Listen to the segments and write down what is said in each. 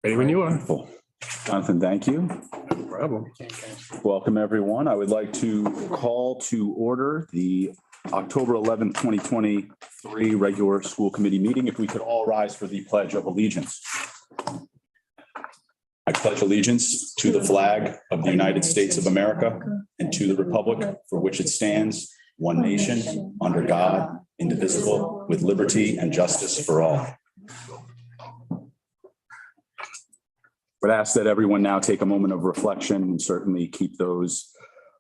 Ready when you are. Wonderful. Jonathan, thank you. No problem. Welcome, everyone. I would like to call to order the October 11th, 2023 regular school committee meeting. If we could all rise for the Pledge of Allegiance. I pledge allegiance to the flag of the United States of America and to the republic for which it stands, one nation, under God, indivisible, with liberty and justice for all. Would ask that everyone now take a moment of reflection and certainly keep those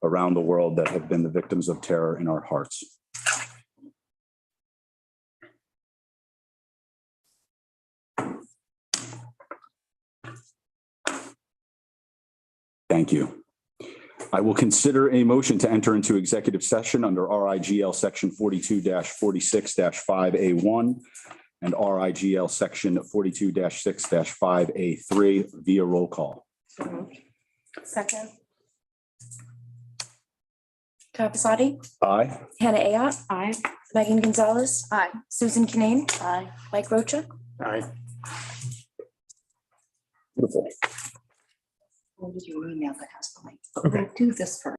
around the world that have been the victims of terror in our hearts. Thank you. I will consider a motion to enter into executive session under RIGL section 42-46-5A1 and RIGL section 42-6-5A3 via roll call. Second. Kapasati? Aye. Hannah Ayotte? Aye. Megan Gonzalez? Aye. Susan Kinane? Aye. Mike Rocha? Aye. Beautiful. What is your email that has the link? Okay. We'll do this first.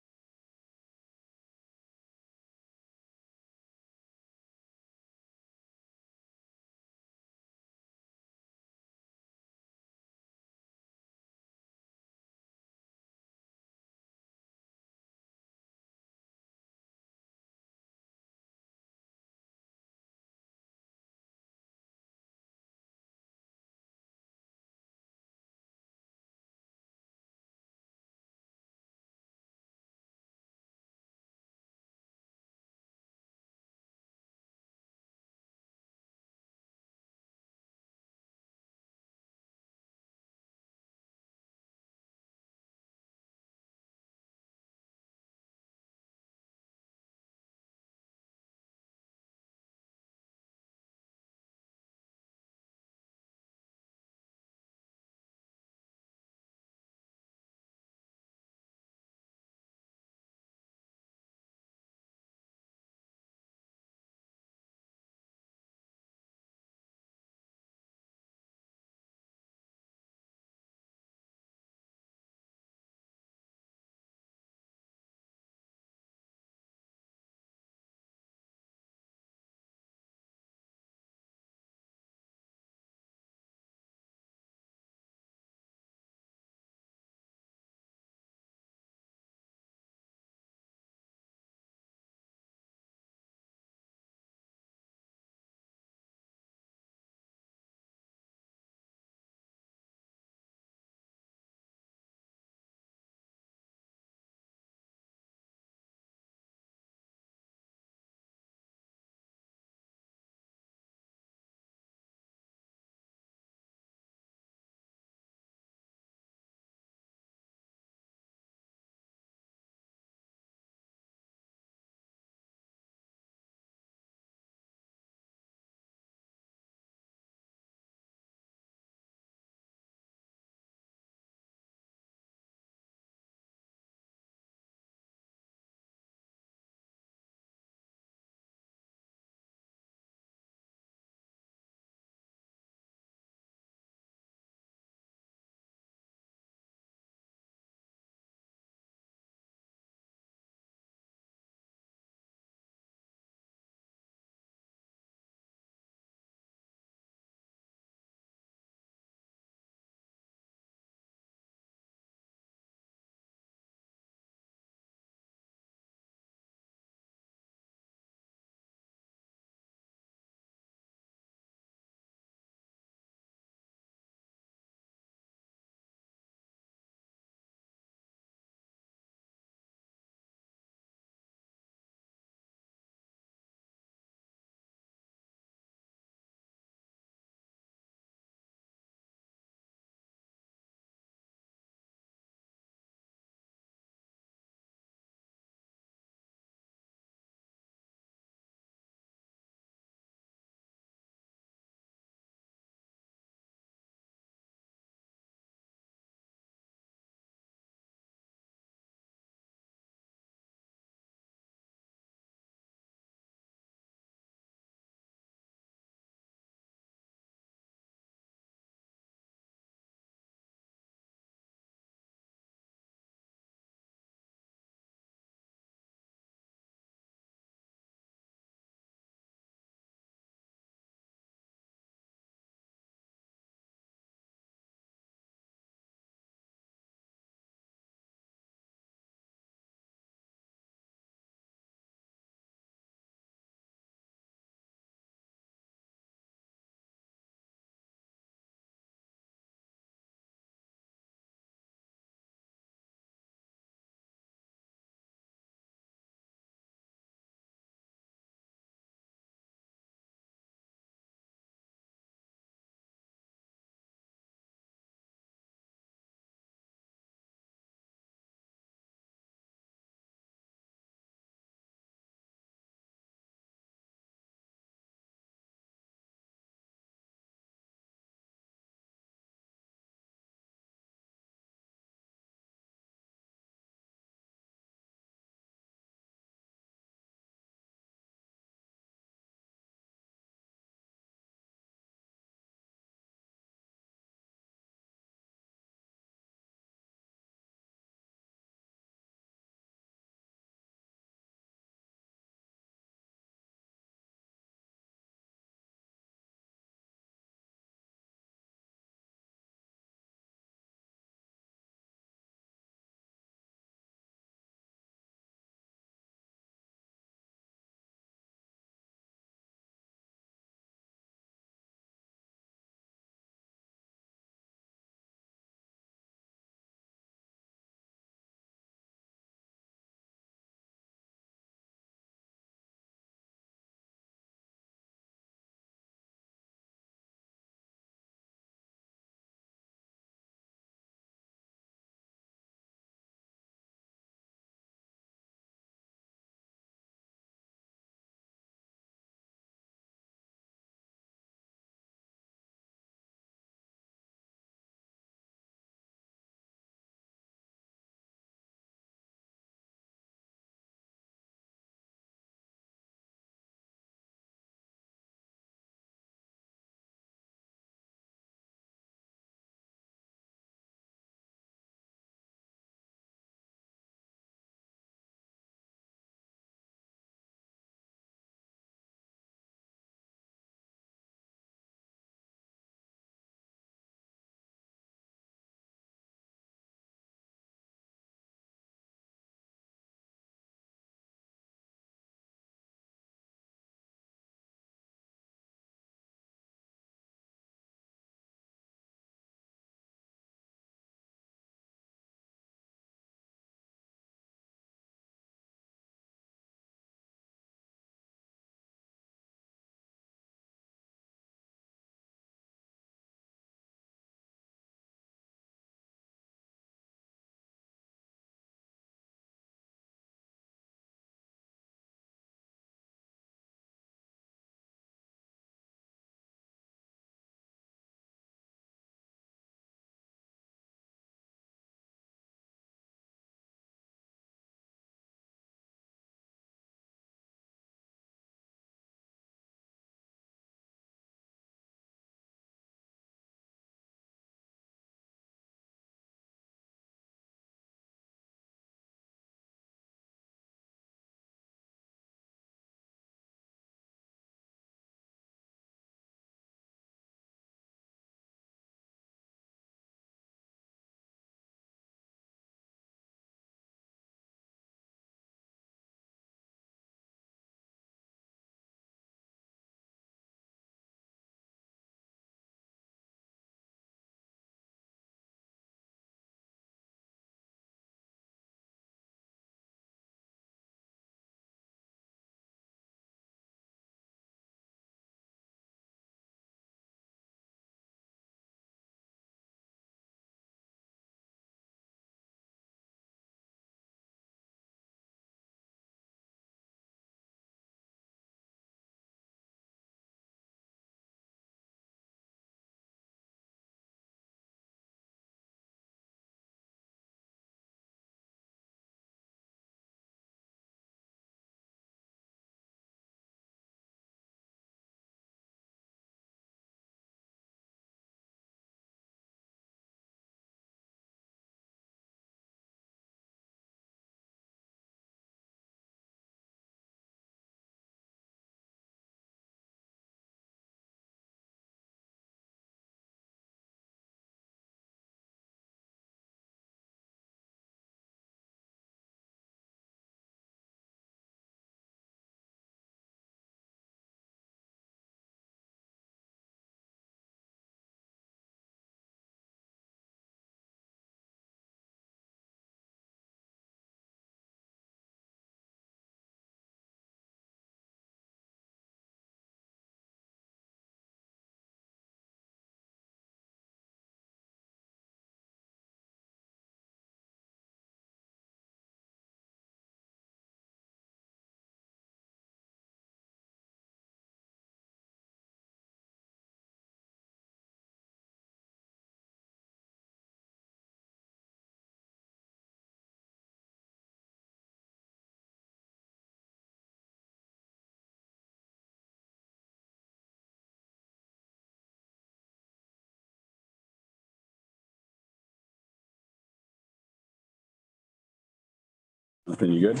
Nothing, you good?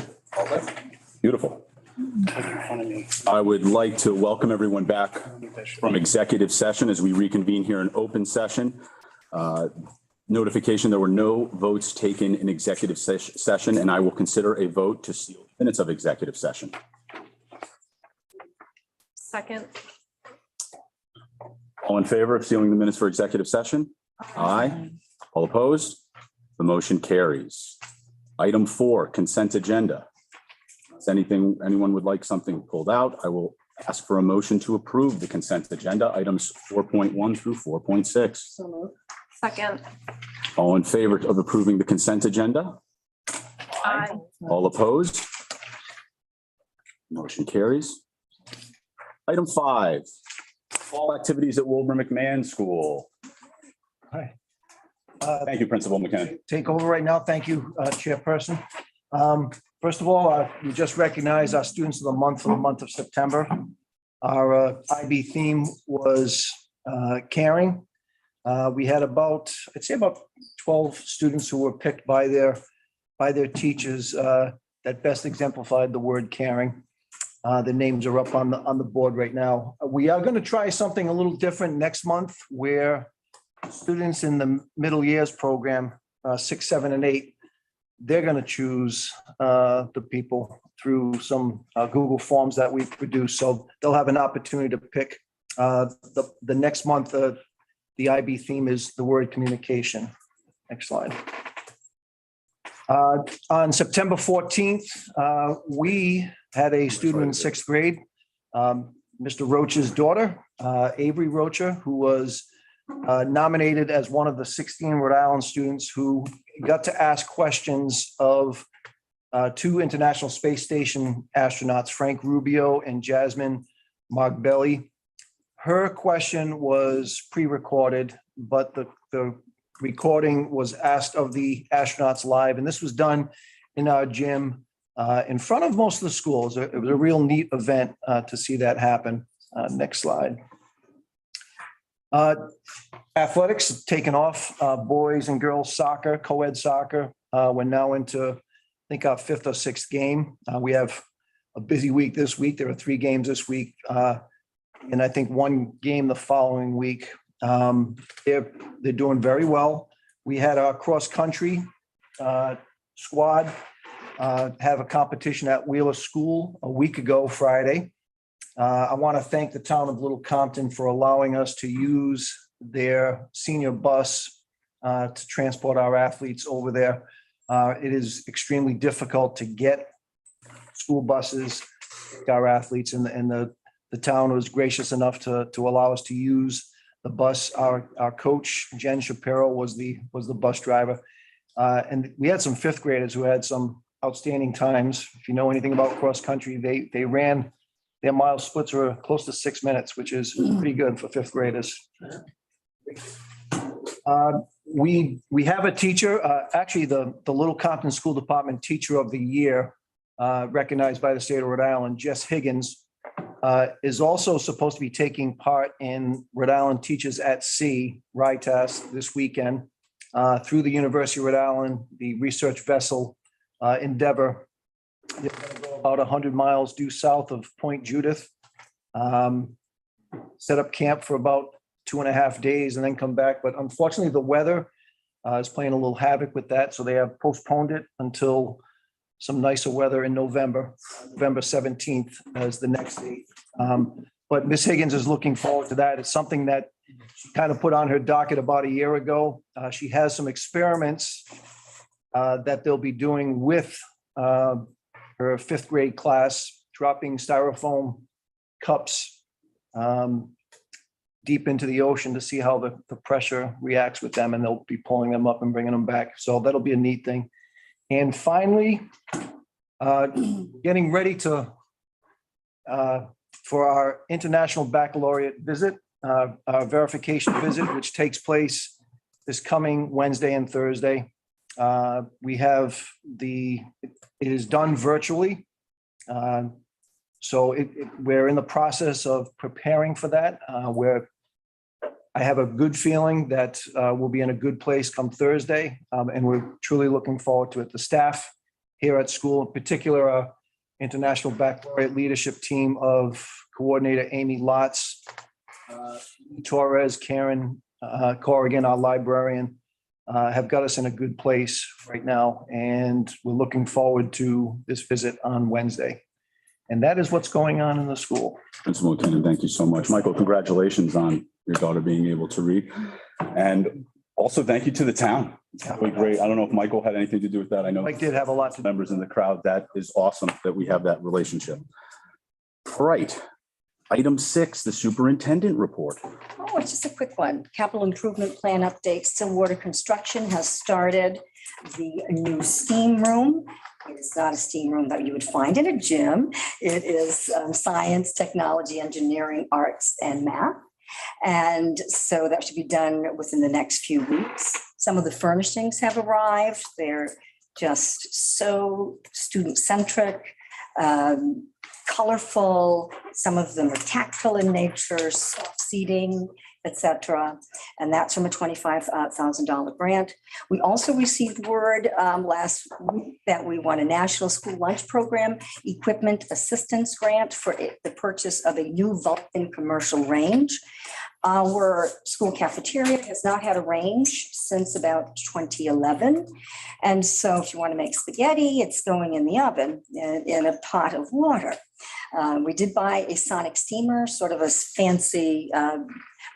Beautiful. I would like to welcome everyone back from executive session as we reconvene here in open session. Notification, there were no votes taken in executive session, and I will consider a vote to seal minutes of executive session. Second. All in favor of sealing the minutes for executive session? Aye. All opposed? The motion carries. Item 4, consent agenda. If anyone would like something pulled out, I will ask for a motion to approve the consent agenda, items 4.1 through 4.6. So moved. Second. All in favor of approving the consent agenda? Aye. All opposed? Motion carries. Item 5, fall activities at Wilbur McMahon School. Hi. Thank you, Principal McKinnon. Take over right now. Thank you, Chairperson. First of all, we just recognize our students of the month for the month of September. Our IB theme was caring. We had I'd say about 12 students who were picked by their teachers that best exemplified the word caring. The names are up on the board right now. We are going to try something a little different next month where students in the middle years program, 6, 7, and 8, they're going to choose the people through some Google forms that we produce. So they'll have an opportunity to pick. The next month, the IB theme is the word communication. Next slide. On September 14th, we had a student in 6th grade, Mr. Roach's daughter, Avery Rocha, who was nominated as one of the 16 Rhode Island students who got to ask questions of 2 International Space Station astronauts, Frank Rubio and Jasmine Margbelli. Her question was pre-recorded, but the recording was asked of the astronauts live, and this was done in our gym in front of most of the schools. It was a real neat event to see that happen. Next slide. Athletics have taken off. Boys and girls soccer, co-ed soccer. We're now into, I think, our 5th or 6th game. We have a busy week this week. There are 3 games this week, and I think 1 game the following week. They're doing very well. We had our cross country squad have a competition at Wheeler School a week ago, Friday. I want to thank the town of Little Compton for allowing us to use their senior bus to transport our athletes over there. It is extremely difficult to get school buses, our athletes, and the town was gracious enough to allow us to use the bus. Our coach, Jen Shapiro, was the bus driver. And we had some 5th graders who had some outstanding times. If you know anything about cross country, they ran, their mile splits were close to 6 minutes, which is pretty good for 5th graders. We have a teacher, actually the Little Compton School Department Teacher of the Year, recognized by the state of Rhode Island, Jess Higgins, is also supposed to be taking part in Rhode Island Teachers at Sea, RITAS, this weekend through the University of Rhode Island, the research vessel Endeavor. They're going to go about 100 miles due south of Point Judith, set up camp for about 2.5 days and then come back. But unfortunately, the weather is playing a little havoc with that. So they have postponed it until some nicer weather in November 17th as the next date. But Ms. Higgins is looking forward to that. It's something that she kind of put on her docket about a year ago. She has some experiments that they'll be doing with her 5th grade class, dropping styrofoam cups deep into the ocean to see how the pressure reacts with them, and they'll be pulling them up and bringing them back. So that'll be a neat thing. And finally, getting ready to for our International Baccalaureate visit, our verification visit, which takes place this coming Wednesday and Thursday. We have it is done virtually. So we're in the process of preparing for that. I have a good feeling that we'll be in a good place come Thursday, and we're truly looking forward to it. The staff here at school, in particular, our International Baccalaureate Leadership Team of Coordinator Amy Lotz, Torres, Karen Corrigan, our librarian, have got us in a good place right now. And we're looking forward to this visit on Wednesday. And that is what's going on in the school. Principal McKinnon, thank you so much. Michael, congratulations on your daughter being able to read. And also thank you to the town. It's really great. I don't know if Michael had anything to do with that. I know Mike did have a lot to do. members in the crowd. That is awesome that we have that relationship. Right. Item 6, the superintendent report. Oh, it's just a quick one. Capital improvement plan update. Stillwater construction has started the new steam room. It is not a steam room that you would find in a gym. It is science, technology, engineering, arts, and math. And so that should be done within the next few weeks. Some of the furnishings have arrived. They're just so student-centric, colorful. Some of them are tactile in nature, soft seating, etc. And that's from a $25,000 grant. We also received word last week that we won a National School Lunch Program Equipment Assistance Grant for the purchase of a new Vulcan commercial range. Our school cafeteria has not had a range since about 2011. And so if you want to make spaghetti, it's going in the oven in a pot of water. We did buy a sonic steamer, sort of a fancy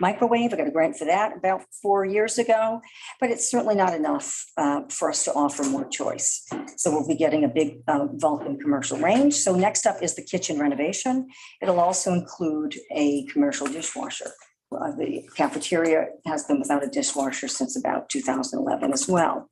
microwave. I got a grant for that about 4 years ago, but it's certainly not enough for us to offer more choice. So we'll be getting a big Vulcan commercial range. So next up is the kitchen renovation. It'll also include a commercial dishwasher. The cafeteria has been without a dishwasher since about 2011 as well.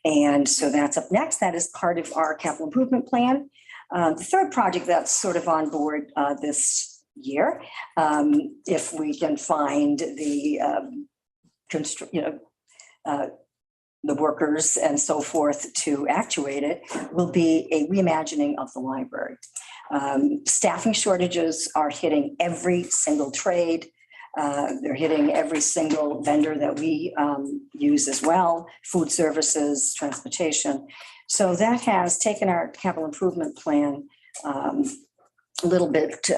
And so that's up next. That is part of our capital improvement plan. The third project that's sort of on board this year, if we can find the the workers and so forth to actuate it, will be a reimagining of the library. Staffing shortages are hitting every single trade. They're hitting every single vendor that we use as well, food services, transportation. So that has taken our capital improvement plan a little bit,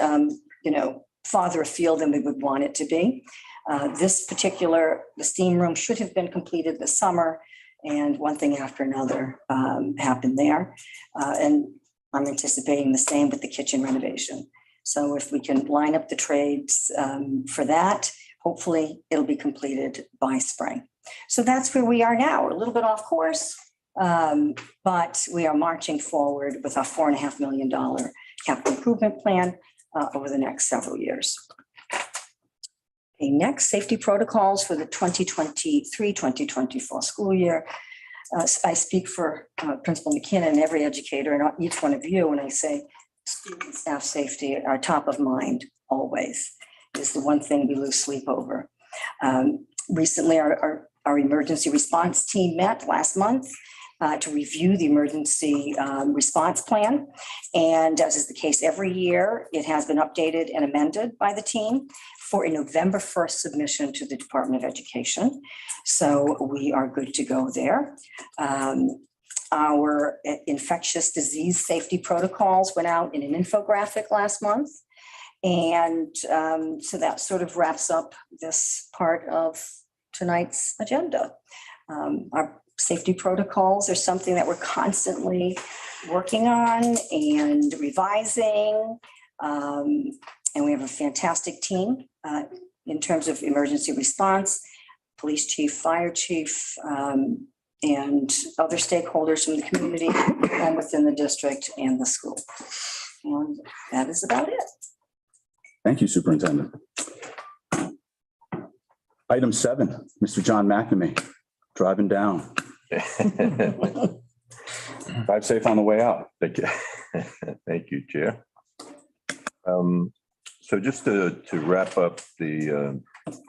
farther afield than we would want it to be. The steam room should have been completed this summer, and one thing after another happened there. And I'm anticipating the same with the kitchen renovation. So if we can line up the trades for that, hopefully it'll be completed by spring. So that's where we are now. We're a little bit off course, but we are marching forward with our $4.5 million capital improvement plan over the next several years. Okay, next, safety protocols for the 2023-2024 school year. I speak for Principal McKinnon and every educator and each one of you when I say student staff safety are top of mind always. Is the one thing we lose sleep over. Recently, our emergency response team met last month to review the emergency response plan. And as is the case every year, it has been updated and amended by the team for a November 1st submission to the Department of Education. So we are good to go there. Our infectious disease safety protocols went out in an infographic last month. And so that sort of wraps up this part of tonight's agenda. Our safety protocols are something that we're constantly working on and revising. And we have a fantastic team in terms of emergency response, police chief, fire chief, and other stakeholders from the community and within the district and the school. And that is about it. Thank you, Superintendent. Item 7, Mr. John McNamee, driving down. Drive safe on the way out. Thank you. Thank you, Chair. So just to wrap up the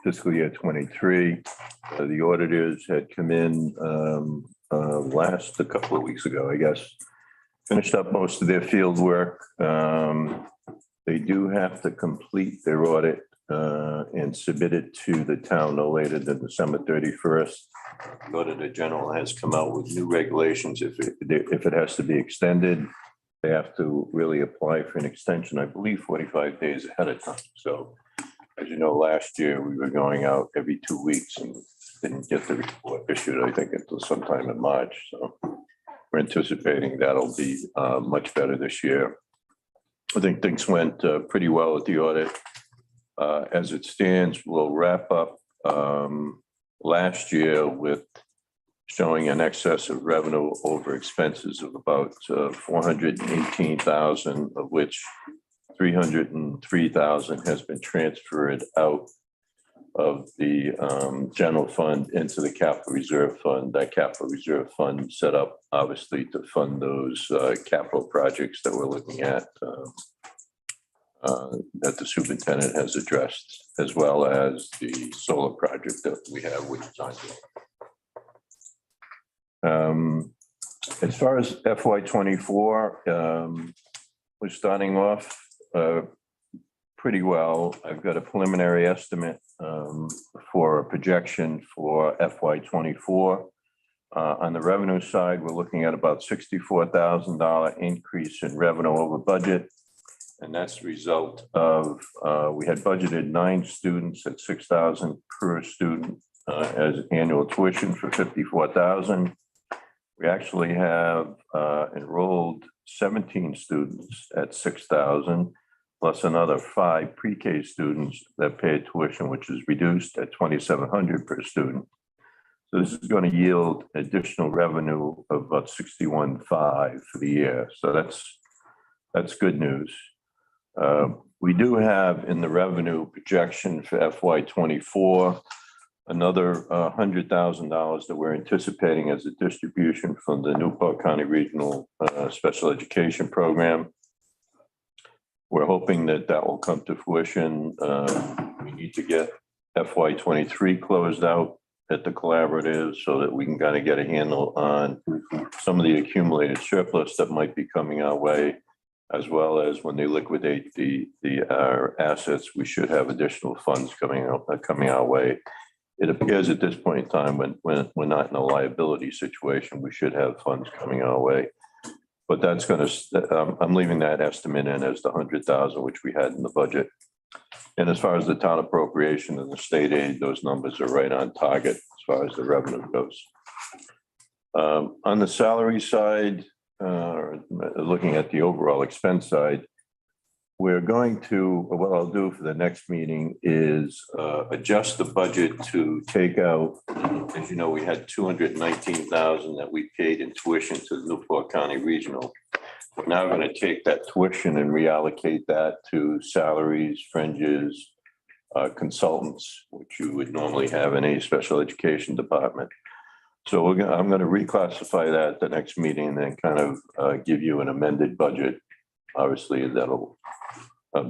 fiscal year 23, the auditors had come in a couple of weeks ago, I guess, finished up most of their field work. They do have to complete their audit and submitted to the town no later than December 31st. The Auditor General has come out with new regulations. If it has to be extended, they have to really apply for an extension, I believe 45 days ahead of time. So as you know, last year we were going out every 2 weeks and didn't get the report issued, I think, until sometime in March. So we're anticipating that'll be much better this year. I think things went pretty well at the audit. As it stands, we'll wrap up last year with showing an excess of revenue over expenses of about 418,000, of which 303,000 has been transferred out of the general fund into the capital reserve fund. That capital reserve fund set up obviously to fund those capital projects that we're looking at that the superintendent has addressed, as well as the solar project that we have, which is ongoing. As far as FY24, we're starting off pretty well. I've got a preliminary estimate for a projection for FY24. On the revenue side, we're looking at about $64,000 increase in revenue over budget. And that's the result of, we had budgeted 9 students at $6,000 per student as annual tuition for $54,000. We actually have enrolled 17 students at $6,000, plus another 5 pre-K students that pay tuition, which is reduced at $2,700 per student. So this is going to yield additional revenue of about $61,500 for the year. So that's good news. We do have in the revenue projection for FY24 another $100,000 that we're anticipating as a distribution from the Newport County Regional Special Education Program. We're hoping that that will come to fruition. We need to get FY23 closed out at the collaborative so that we can kind of get a handle on some of the accumulated surplus that might be coming our way, as well as when they liquidate the assets, we should have additional funds coming our way. It appears at this point in time, when we're not in a liability situation, we should have funds coming our way. But that's going to, I'm leaving that estimate in as the 100,000, which we had in the budget. And as far as the town appropriation and the state aid, those numbers are right on target as far as the revenue goes. On the salary side, looking at the overall expense side, we're going to, what I'll do for the next meeting is adjust the budget to take out, as you know, we had 219,000 that we paid in tuition to the Newport County Regional. We're now going to take that tuition and reallocate that to salaries, fringes, consultants, which you would normally have in a special education department. So I'm going to reclassify that at the next meeting and then kind of give you an amended budget. Obviously, that'll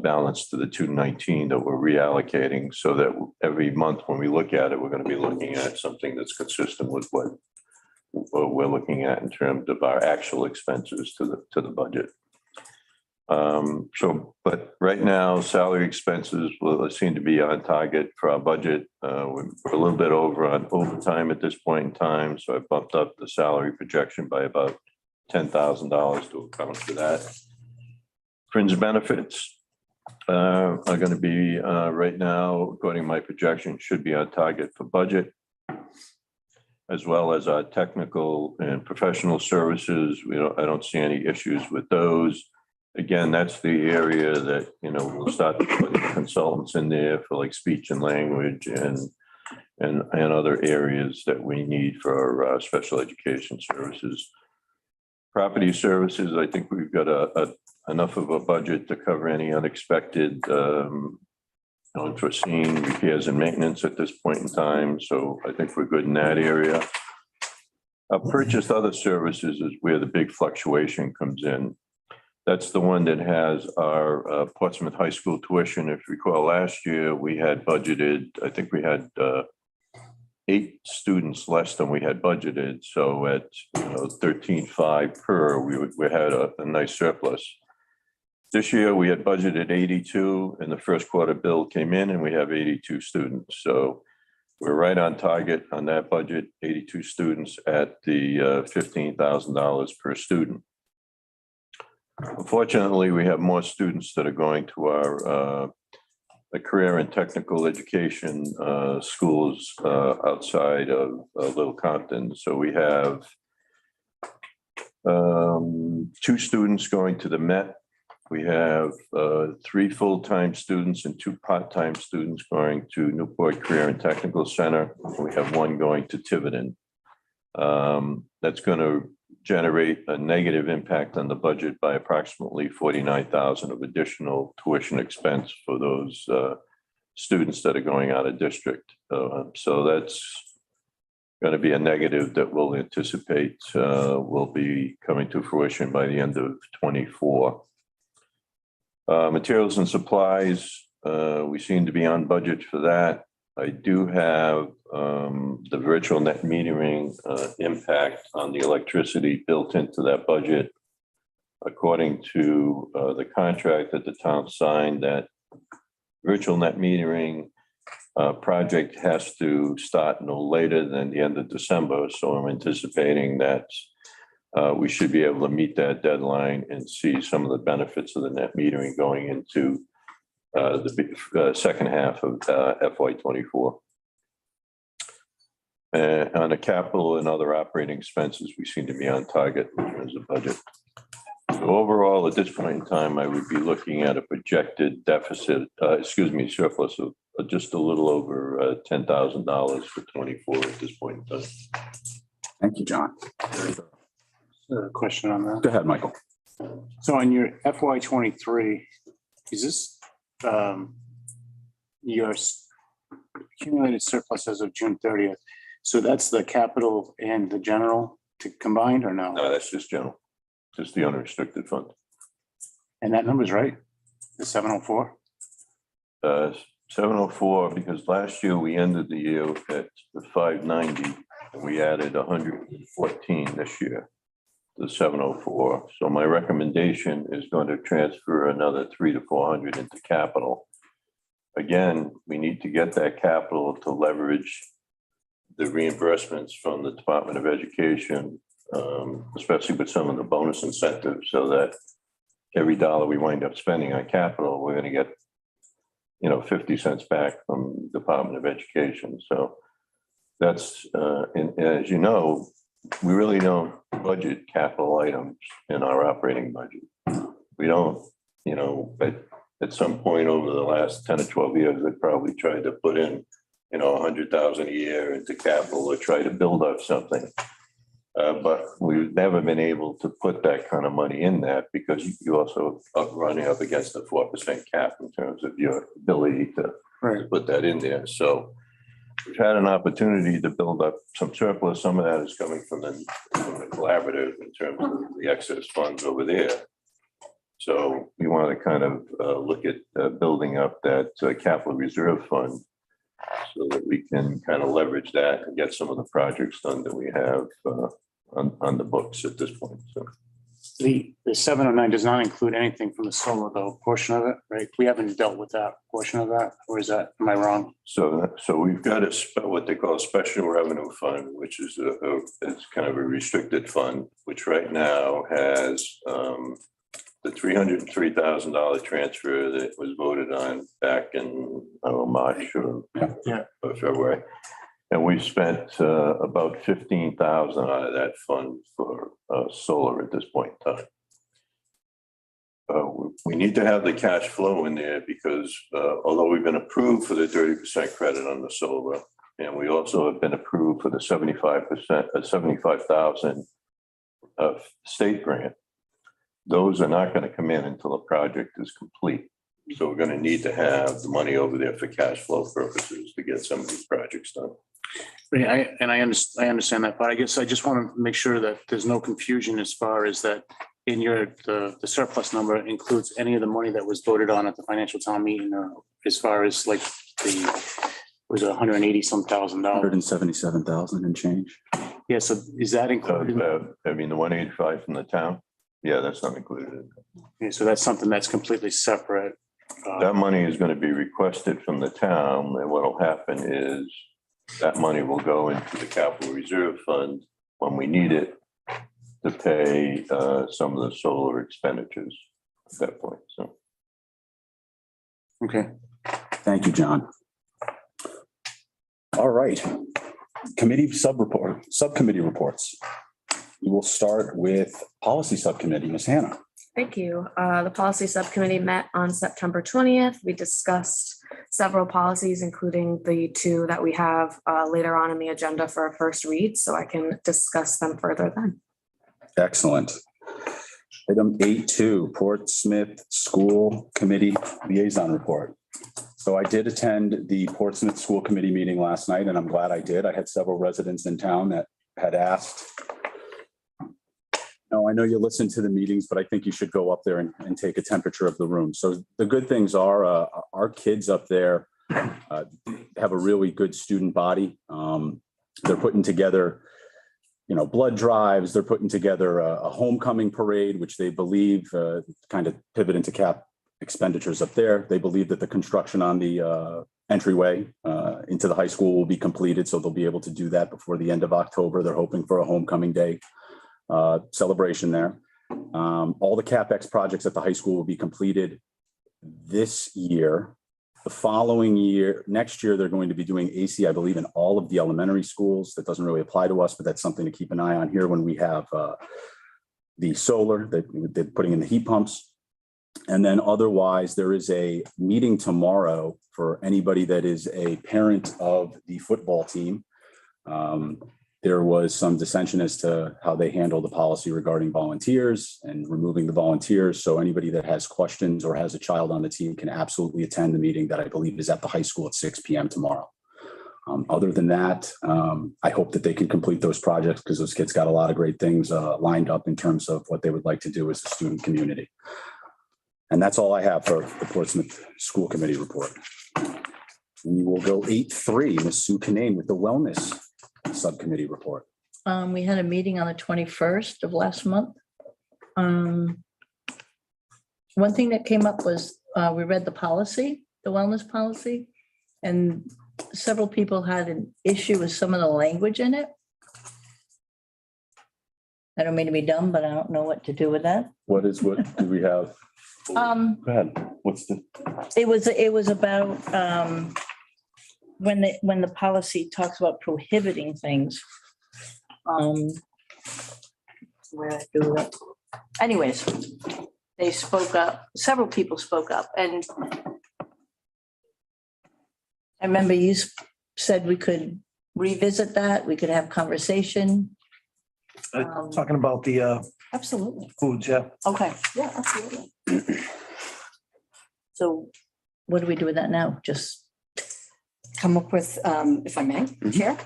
balance to the 219 that we're reallocating, so that every month when we look at it, we're going to be looking at something that's consistent with what we're looking at in terms of our actual expenses to the budget. But right now, salary expenses will seem to be on target for our budget. We're a little bit over on overtime at this point in time, so I bumped up the salary projection by about $10,000 to account for that. Fringe benefits are going to be right now, according to my projection, should be on target for budget, as well as our technical and professional services. I don't see any issues with those. Again, that's the area that, we'll start to put consultants in there for like speech and language and other areas that we need for our special education services. Property services, I think we've got enough of a budget to cover any unexpected unforeseen repairs and maintenance at this point in time. So I think we're good in that area. Purchased other services is where the big fluctuation comes in. That's the one that has our Portsmouth High School tuition. If you recall, last year we had budgeted, I think we had 8 students less than we had budgeted. So at $13,500 per, we had a nice surplus. This year, we had budgeted 82, and the first quarter bill came in, and we have 82 students. So we're right on target on that budget, 82 students at the $15,000 per student. Unfortunately, we have more students that are going to our the career and technical education schools outside of Little Compton. So we have 2 students going to the Met. We have 3 full-time students and 2 part-time students going to Newport Career and Technical Center. We have 1 going to Tiverton. That's going to generate a negative impact on the budget by approximately $49,000 of additional tuition expense for those students that are going out of district. So that's going to be a negative that we'll anticipate will be coming to fruition by the end of 24. Materials and supplies, we seem to be on budget for that. I do have the virtual net metering impact on the electricity built into that budget. According to the contract that the town signed, that virtual net metering project has to start no later than the end of December. So I'm anticipating that we should be able to meet that deadline and see some of the benefits of the net metering going into the second half of FY24. On the capital and other operating expenses, we seem to be on target in terms of budget. So overall, at this point in time, I would be looking at a projected deficit, surplus of just a little over $10,000 for 24 at this point in time. Thank you, John. Question on that. Go ahead, Michael. So on your FY23, is this your accumulated surplus as of June 30th? So that's the capital and the general combined or no? No, that's just general, just the unrestricted fund. And that number's right? The 704? 704, because last year we ended the year at the 590, and we added 114 this year, the 704. So my recommendation is going to transfer another 300 to 400 into capital. Again, we need to get that capital to leverage the reimbursements from the Department of Education, especially with some of the bonus incentives, so that every dollar we wind up spending on capital, we're going to get 50 cents back from the Department of Education. So that's, and as you know, we really don't budget capital items in our operating budget. We don't, at some point over the last 10 or 12 years, they probably tried to put in, 100,000 a year into capital or try to build up something. But we've never been able to put that kind of money in that, because you also are running up against the 4% cap in terms of your ability to put that in there. So we've had an opportunity to build up some surplus. Some of that is coming from the collaborative in terms of the excess funds over there. So we want to kind of look at building up that capital reserve fund so that we can kind of leverage that and get some of the projects done that we have on the books at this point. So The 709 does not include anything from the solar though, portion of it, right? We haven't dealt with that portion of that, or is that, am I wrong? So we've got what they call a special revenue fund, which is it's kind of a restricted fund, which right now has the $303,000 transfer that was voted on back in March or February. And we've spent about $15,000 out of that fund for solar at this point in time. We need to have the cash flow in there because although we've been approved for the 30% credit on the solar, and we also have been approved for the 75,000 state grant, those are not going to come in until the project is complete. So we're going to need to have the money over there for cash flow purposes to get some of these projects done. I understand that, but I guess I just want to make sure that there's no confusion as far as that in the surplus number includes any of the money that was voted on at the financial town meeting, or as far as like was it 180 some thousand dollars? 177,000 and change. Yeah, so is that included? The 185 from the town. Yeah, that's not included. in Okay, so that's something that's completely separate. That money is going to be requested from the town, and what will happen is that money will go into the capital reserve fund when we need it to pay some of the solar expenditures at that point, so. Okay, Thank you, John. All right. Subcommittee reports. We will start with policy subcommittee, Ms. Hannah. Thank you. The policy subcommittee met on September 20th. We discussed several policies, including the two that we have later on in the agenda for a first read, so I can discuss them further then. Excellent. Item 8.2, Portsmouth School Committee Liaison Report. So I did attend the Portsmouth School Committee meeting last night, and I'm glad I did. I had several residents in town that had asked, no, I know you listen to the meetings, but I think you should go up there and take a temperature of the room. So the good things are our kids up there have a really good student body. They're putting together, blood drives. They're putting together a homecoming parade, which they believe kind of pivot into cap expenditures up there. They believe that the construction on the entryway into the high school will be completed, so they'll be able to do that before the end of October. They're hoping for a homecoming day celebration there. All the CapEx projects at the high school will be completed this year. The following year, next year, they're going to be doing AC, I believe, in all of the elementary schools. That doesn't really apply to us, but that's something to keep an eye on here when we have the solar that they're putting in the heat pumps. And then otherwise, there is a meeting tomorrow for anybody that is a parent of the football team. There was some dissension as to how they handle the policy regarding volunteers and removing the volunteers. So anybody that has questions or has a child on the team can absolutely attend the meeting that I believe is at the high school at 6 p.m. tomorrow. Other than that, I hope that they can complete those projects because those kids got a lot of great things lined up in terms of what they would like to do as a student community. And that's all I have for the Portsmouth School Committee report. We will go 8.3, Ms. Sue Kinane with the Wellness Subcommittee report. We had a meeting on the 21st of last month. One thing that came up was we read the policy, the wellness policy, and several people had an issue with some of the language in it. I don't mean to be dumb, but I don't know what to do with that. What do we have? Go ahead. What's the? It was about when the policy talks about prohibiting things. Where I do it. Anyways, they spoke up, several people spoke up, and I remember you said we could revisit that, we could have conversation. Talking about the Absolutely. foods, yeah. Okay, yeah, absolutely. So what do we do with that now? Just Come up with, if I may, Chair,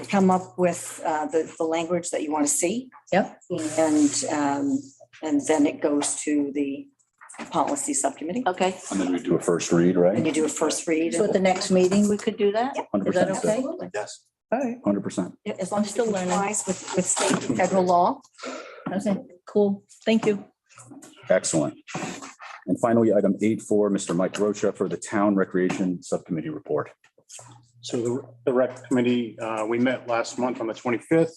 come up with the language that you want to see. Yep. And then it goes to the policy subcommittee. Okay, And then we do a first read, right? And you do a first read. so at the next meeting, we could do that? Is that 100%. okay? Yes, All right. 100%. Yeah, as long as it still learning. complies with state and federal law. Okay, cool. Thank you. Excellent. And finally, item 8.4, Mr. Mike Rocha for the Town Recreation Subcommittee report. so the rec committee, we met last month on the 25th.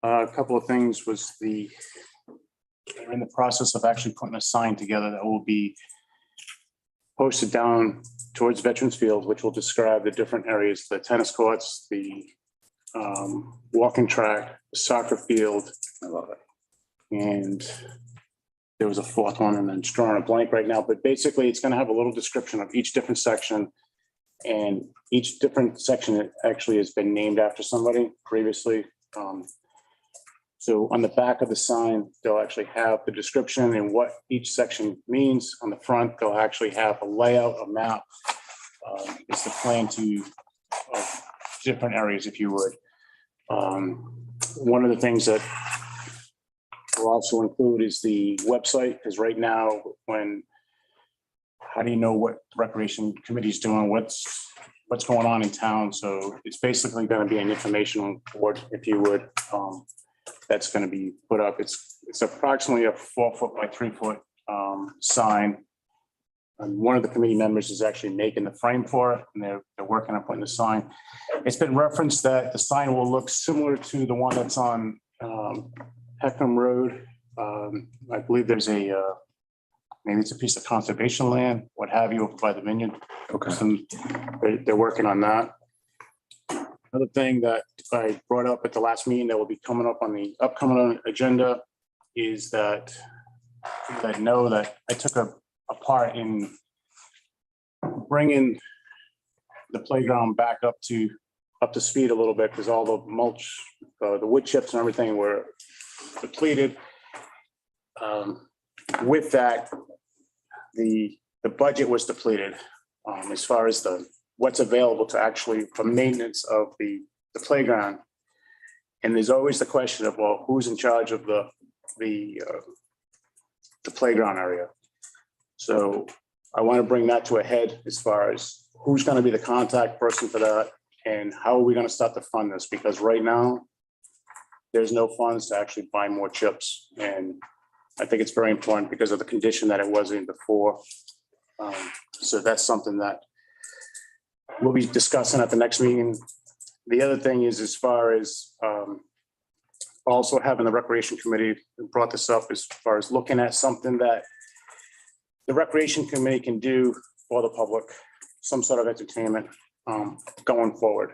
A couple of things was they're in the process of actually putting a sign together that will be posted down towards Veterans Field, which will describe the different areas, the tennis courts, the walking track, the soccer field. I love it. And there was a fourth one, and then just drawing a blank right now, but basically it's going to have a little description of each different section. And each different section actually has been named after somebody previously. So on the back of the sign, they'll actually have the description and what each section means. On the front, they'll actually have a layout, a map. It's the plan to different areas, if you would. One of the things that we'll also include is the website, because right now, how do you know what the recreation committee is doing? What's going on in town? So it's basically going to be an informational board, if you would. That's going to be put up. It's It's approximately a 4 foot by 3 foot sign. And one of the committee members is actually making the frame for it, and they're working on putting the sign. It's been referenced that the sign will look similar to the one that's on Peckham Road. I believe there's maybe it's a piece of conservation land, what have you, by the Vineyard. Okay. So they're working on that. Another thing that I brought up at the last meeting that will be coming up on the upcoming agenda is that I know that I took a part in bringing the playground back up to speed a little bit, because all the mulch, the wood chips and everything were depleted. With that, the budget was depleted as far as what's available to actually for maintenance of the playground. And there's always the question of, well, who's in charge of the playground area? So I want to bring that to a head as far as who's going to be the contact person for that and how are we going to start to fund this? Because right now, there's no funds to actually buy more chips. And I think it's very important because of the condition that it was in before. So that's something that we'll be discussing at the next meeting. The other thing is, as far as also having the recreation committee brought this up, as far as looking at something that the recreation committee can do for the public, some sort of entertainment going forward.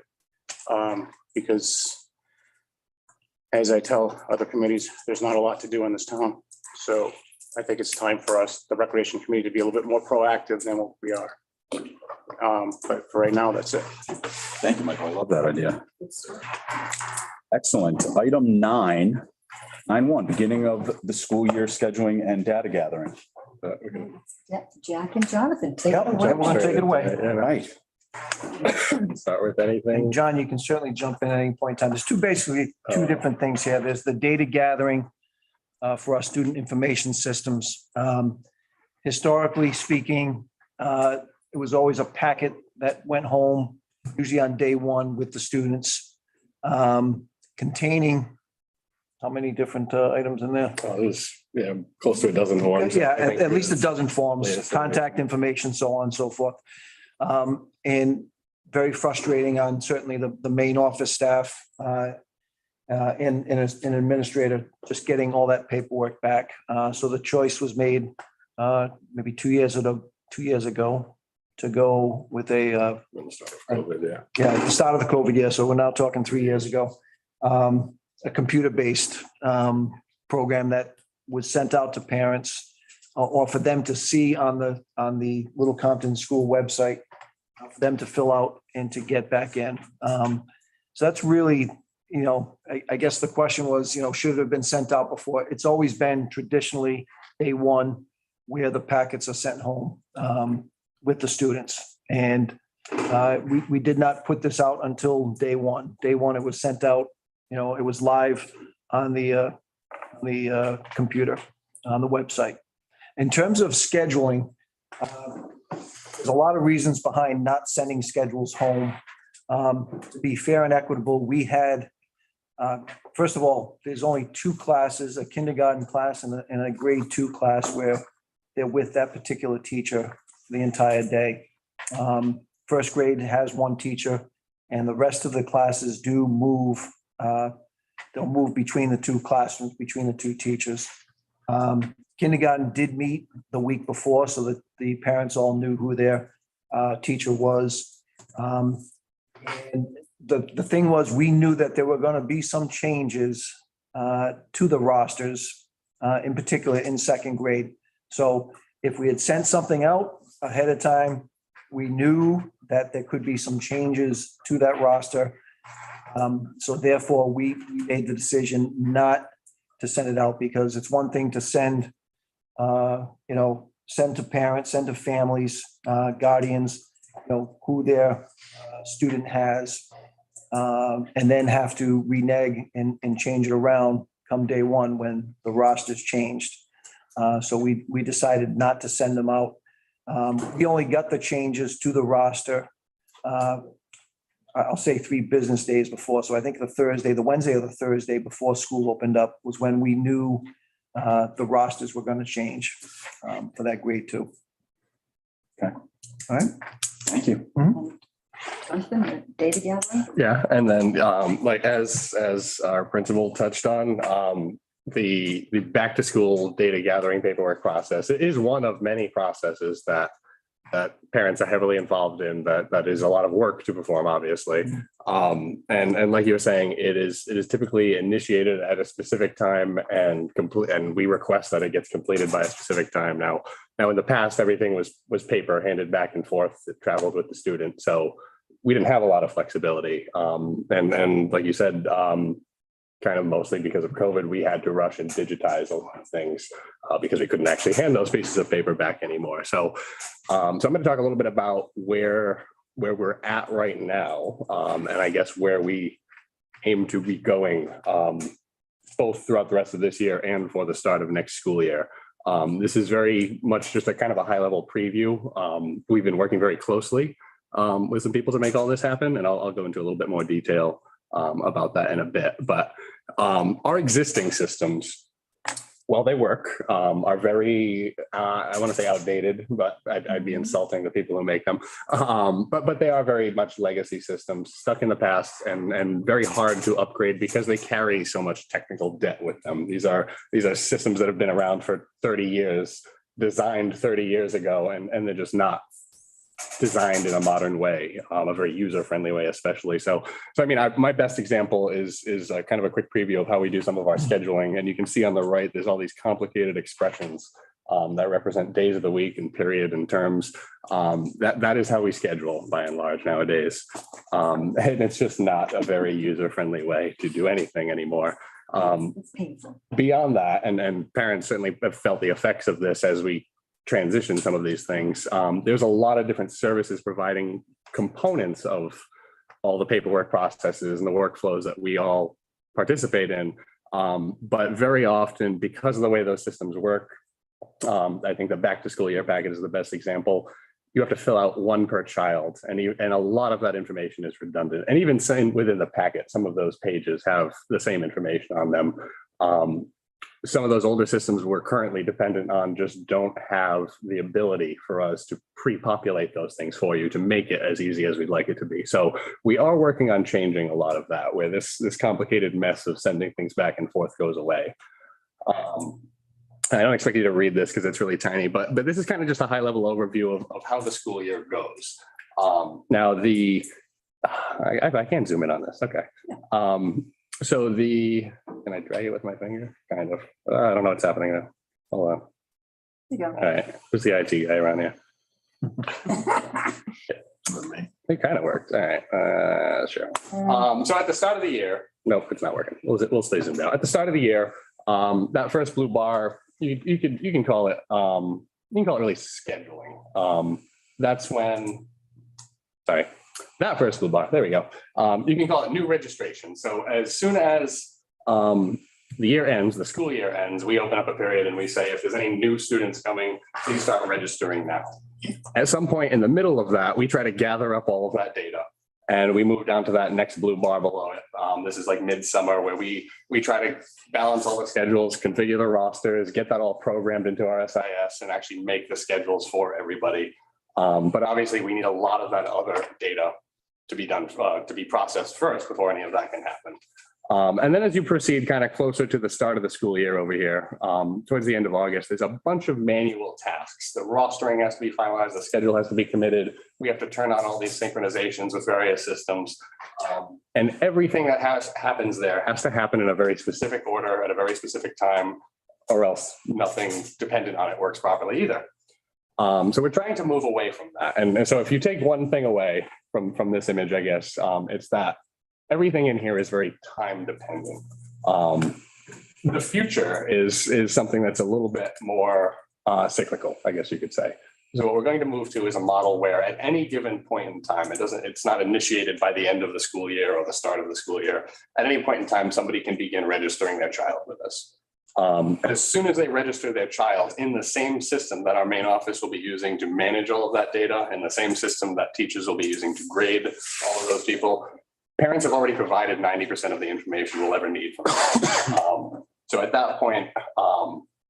Because as I tell other committees, there's not a lot to do in this town. So I think it's time for us, the recreation committee, to be a little bit more proactive than what we are. But for right now, that's it. Thank you, Michael. I love that idea. Excellent. Item 9.1, beginning of the school year scheduling and data gathering. Yeah, Jack and Jonathan, take Yep, it we're away. gonna take it away. All right. Start with anything. And John, you can certainly jump in at any point in time. There's basically two different things here. There's the data gathering for our student information systems. Historically speaking, it was always a packet that went home, usually on day one with the students, containing how many different items in there? There's close to a dozen forms. Yeah, I think at least a is- dozen forms, latest contact information, so on and so forth. And very frustrating on certainly the main office staff and an administrator just getting all that paperwork back. So the choice was made maybe 2 years ago to go with a When the start of COVID, yeah. at the start of the COVID year. So we're now talking 3 years ago. A computer-based program that was sent out to parents or for them to see on the Little Compton School website, for them to fill out and to get back in. So that's really, I guess the question was, should it have been sent out before? It's always been traditionally day one where the packets are sent home with the students. And we did not put this out until day one. Day one, it was sent out, it was live on the computer, on the website. In terms of scheduling, there's a lot of reasons behind not sending schedules home. To be fair and equitable, we had, first of all, there's only 2 classes, a kindergarten class and a grade 2 class where they're with that particular teacher the entire day. First grade has 1 teacher and the rest of the classes do move. They'll move between the 2 classrooms, between the 2 teachers. Kindergarten did meet the week before so that the parents all knew who their teacher was. And the thing was, we knew that there were going to be some changes to the rosters, in particular in second grade. So if we had sent something out ahead of time, we knew that there could be some changes to that roster. So therefore, we made the decision not to send it out because it's one thing to send, send to parents, send to families, guardians, who their student has, and then have to renege and change it around come day one when the roster's changed. So we decided not to send them out. We only got the changes to the roster, I'll say 3 business days before. So I think the Wednesday or the Thursday before school opened up was when we knew the rosters were going to change for that grade two. Okay. All right. Thank you. Jonathan, data gathering? Yeah, and then like as our principal touched on, the back to school data gathering paperwork process is one of many processes that parents are heavily involved in, that is a lot of work to perform, obviously. And like you were saying, it is typically initiated at a specific time and complete, and we request that it gets completed by a specific time. Now in the past, everything was paper handed back and forth. It traveled with the student. So we didn't have a lot of flexibility. And like you said, kind of mostly because of COVID, we had to rush and digitize a lot of things because we couldn't actually hand those pieces of paper back anymore. So I'm going to talk a little bit about where we're at right now, and I guess where we aim to be going both throughout the rest of this year and for the start of next school year. This is very much just a kind of a high level preview. We've been working very closely with some people to make all this happen, and I'll go into a little bit more detail about that in a bit. But our existing systems, while they work, are very, I want to say outdated, but I'd be insulting the people who make them. But they are very much legacy systems stuck in the past and very hard to upgrade because they carry so much technical debt with them. These are systems that have been around for 30 years, designed 30 years ago, and they're just not designed in a modern way, a very user-friendly way, especially. So I mean, my best example is kind of a quick preview of how we do some of our scheduling. And you can see on the right, there's all these complicated expressions that represent days of the week and period and terms. That is how we schedule by and large nowadays. And it's just not a very user-friendly way to do anything anymore. It's painful. Beyond that, and parents certainly have felt the effects of this as we transition some of these things. There's a lot of different services providing components of all the paperwork processes and the workflows that we all participate in. But very often, because of the way those systems work, I think the back to school year packet is the best example. You have to fill out one per child, and a lot of that information is redundant. And even within the packet, some of those pages have the same information on them. Some of those older systems we're currently dependent on just don't have the ability for us to pre-populate those things for you to make it as easy as we'd like it to be. So we are working on changing a lot of that, where this complicated mess of sending things back and forth goes away. I don't expect you to read this because it's really tiny, but this is kind of just a high level overview of how the school year goes. Now I can't zoom in on this. Okay. So can I drag it with my finger? Kind of. I don't know what's happening now. Hold on. You go. All right. Who's the IT guy around here? It kind of worked. All right. Sure. So at the start of the year, nope, it's not working. We'll stay zoomed out. At the start of the year, that first blue bar, you can call it really scheduling. That's when, sorry. That first blue bar, there we go. You can call it new registration. So as soon as the year ends, the school year ends, we open up a period and we say, if there's any new students coming, please start registering now. At some point in the middle of that, we try to gather up all of that data and we move down to that next blue bar below it. This is like midsummer where we try to balance all the schedules, configure the rosters, get that all programmed into our SIS and actually make the schedules for everybody. But obviously we need a lot of that other data to be done, to be processed first before any of that can happen. And then as you proceed kind of closer to the start of the school year over here, towards the end of August, there's a bunch of manual tasks. The rostering has to be finalized, the schedule has to be committed. We have to turn on all these synchronizations with various systems. And everything that happens there has to happen in a very specific order at a very specific time, or else nothing dependent on it works properly either. So we're trying to move away from that. And so if you take one thing away from this image, I guess, it's that everything in here is very time dependent. The future is something that's a little bit more cyclical, I guess you could say. So what we're going to move to is a model where at any given point in time, it's not initiated by the end of the school year or the start of the school year. At any point in time, somebody can begin registering their child with us. As soon as they register their child in the same system that our main office will be using to manage all of that data, and the same system that teachers will be using to grade all of those people, parents have already provided 90% of the information we'll ever need from them. So at that point,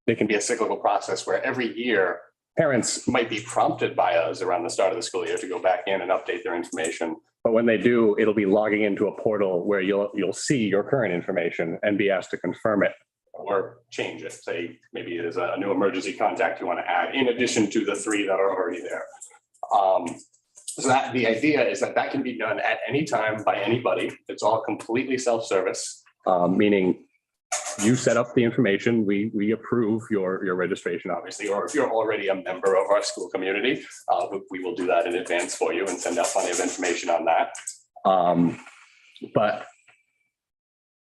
it can be a cyclical process where every year parents might be prompted by us around the start of the school year to go back in and update their information. But when they do, it'll be logging into a portal where you'll see your current information and be asked to confirm it or change it. Say maybe there's a new emergency contact you want to add in addition to the 3 that are already there. So that the idea is that can be done at any time by anybody. It's all completely self-service, meaning you set up the information, we approve your registration, obviously, or if you're already a member of our school community, we will do that in advance for you and send out plenty of information on that. But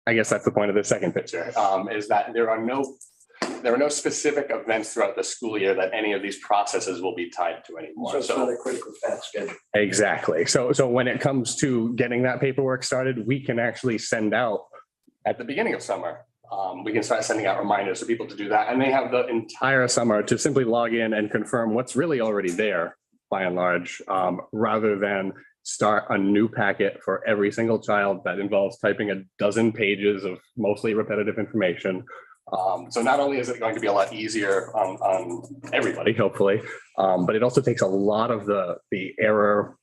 I guess that's the point of the second picture, is that there are no specific events throughout the school year that any of these processes will be tied to anymore. So it's not a critical path schedule. Exactly. So when it comes to getting that paperwork started, we can actually send out at the beginning of summer. We can start sending out reminders for people to do that. And they have the entire summer to simply log in and confirm what's really already there by and large, rather than start a new packet for every single child that involves typing a dozen pages of mostly repetitive information. So not only is it going to be a lot easier on everybody, hopefully, but it also takes a lot of the error,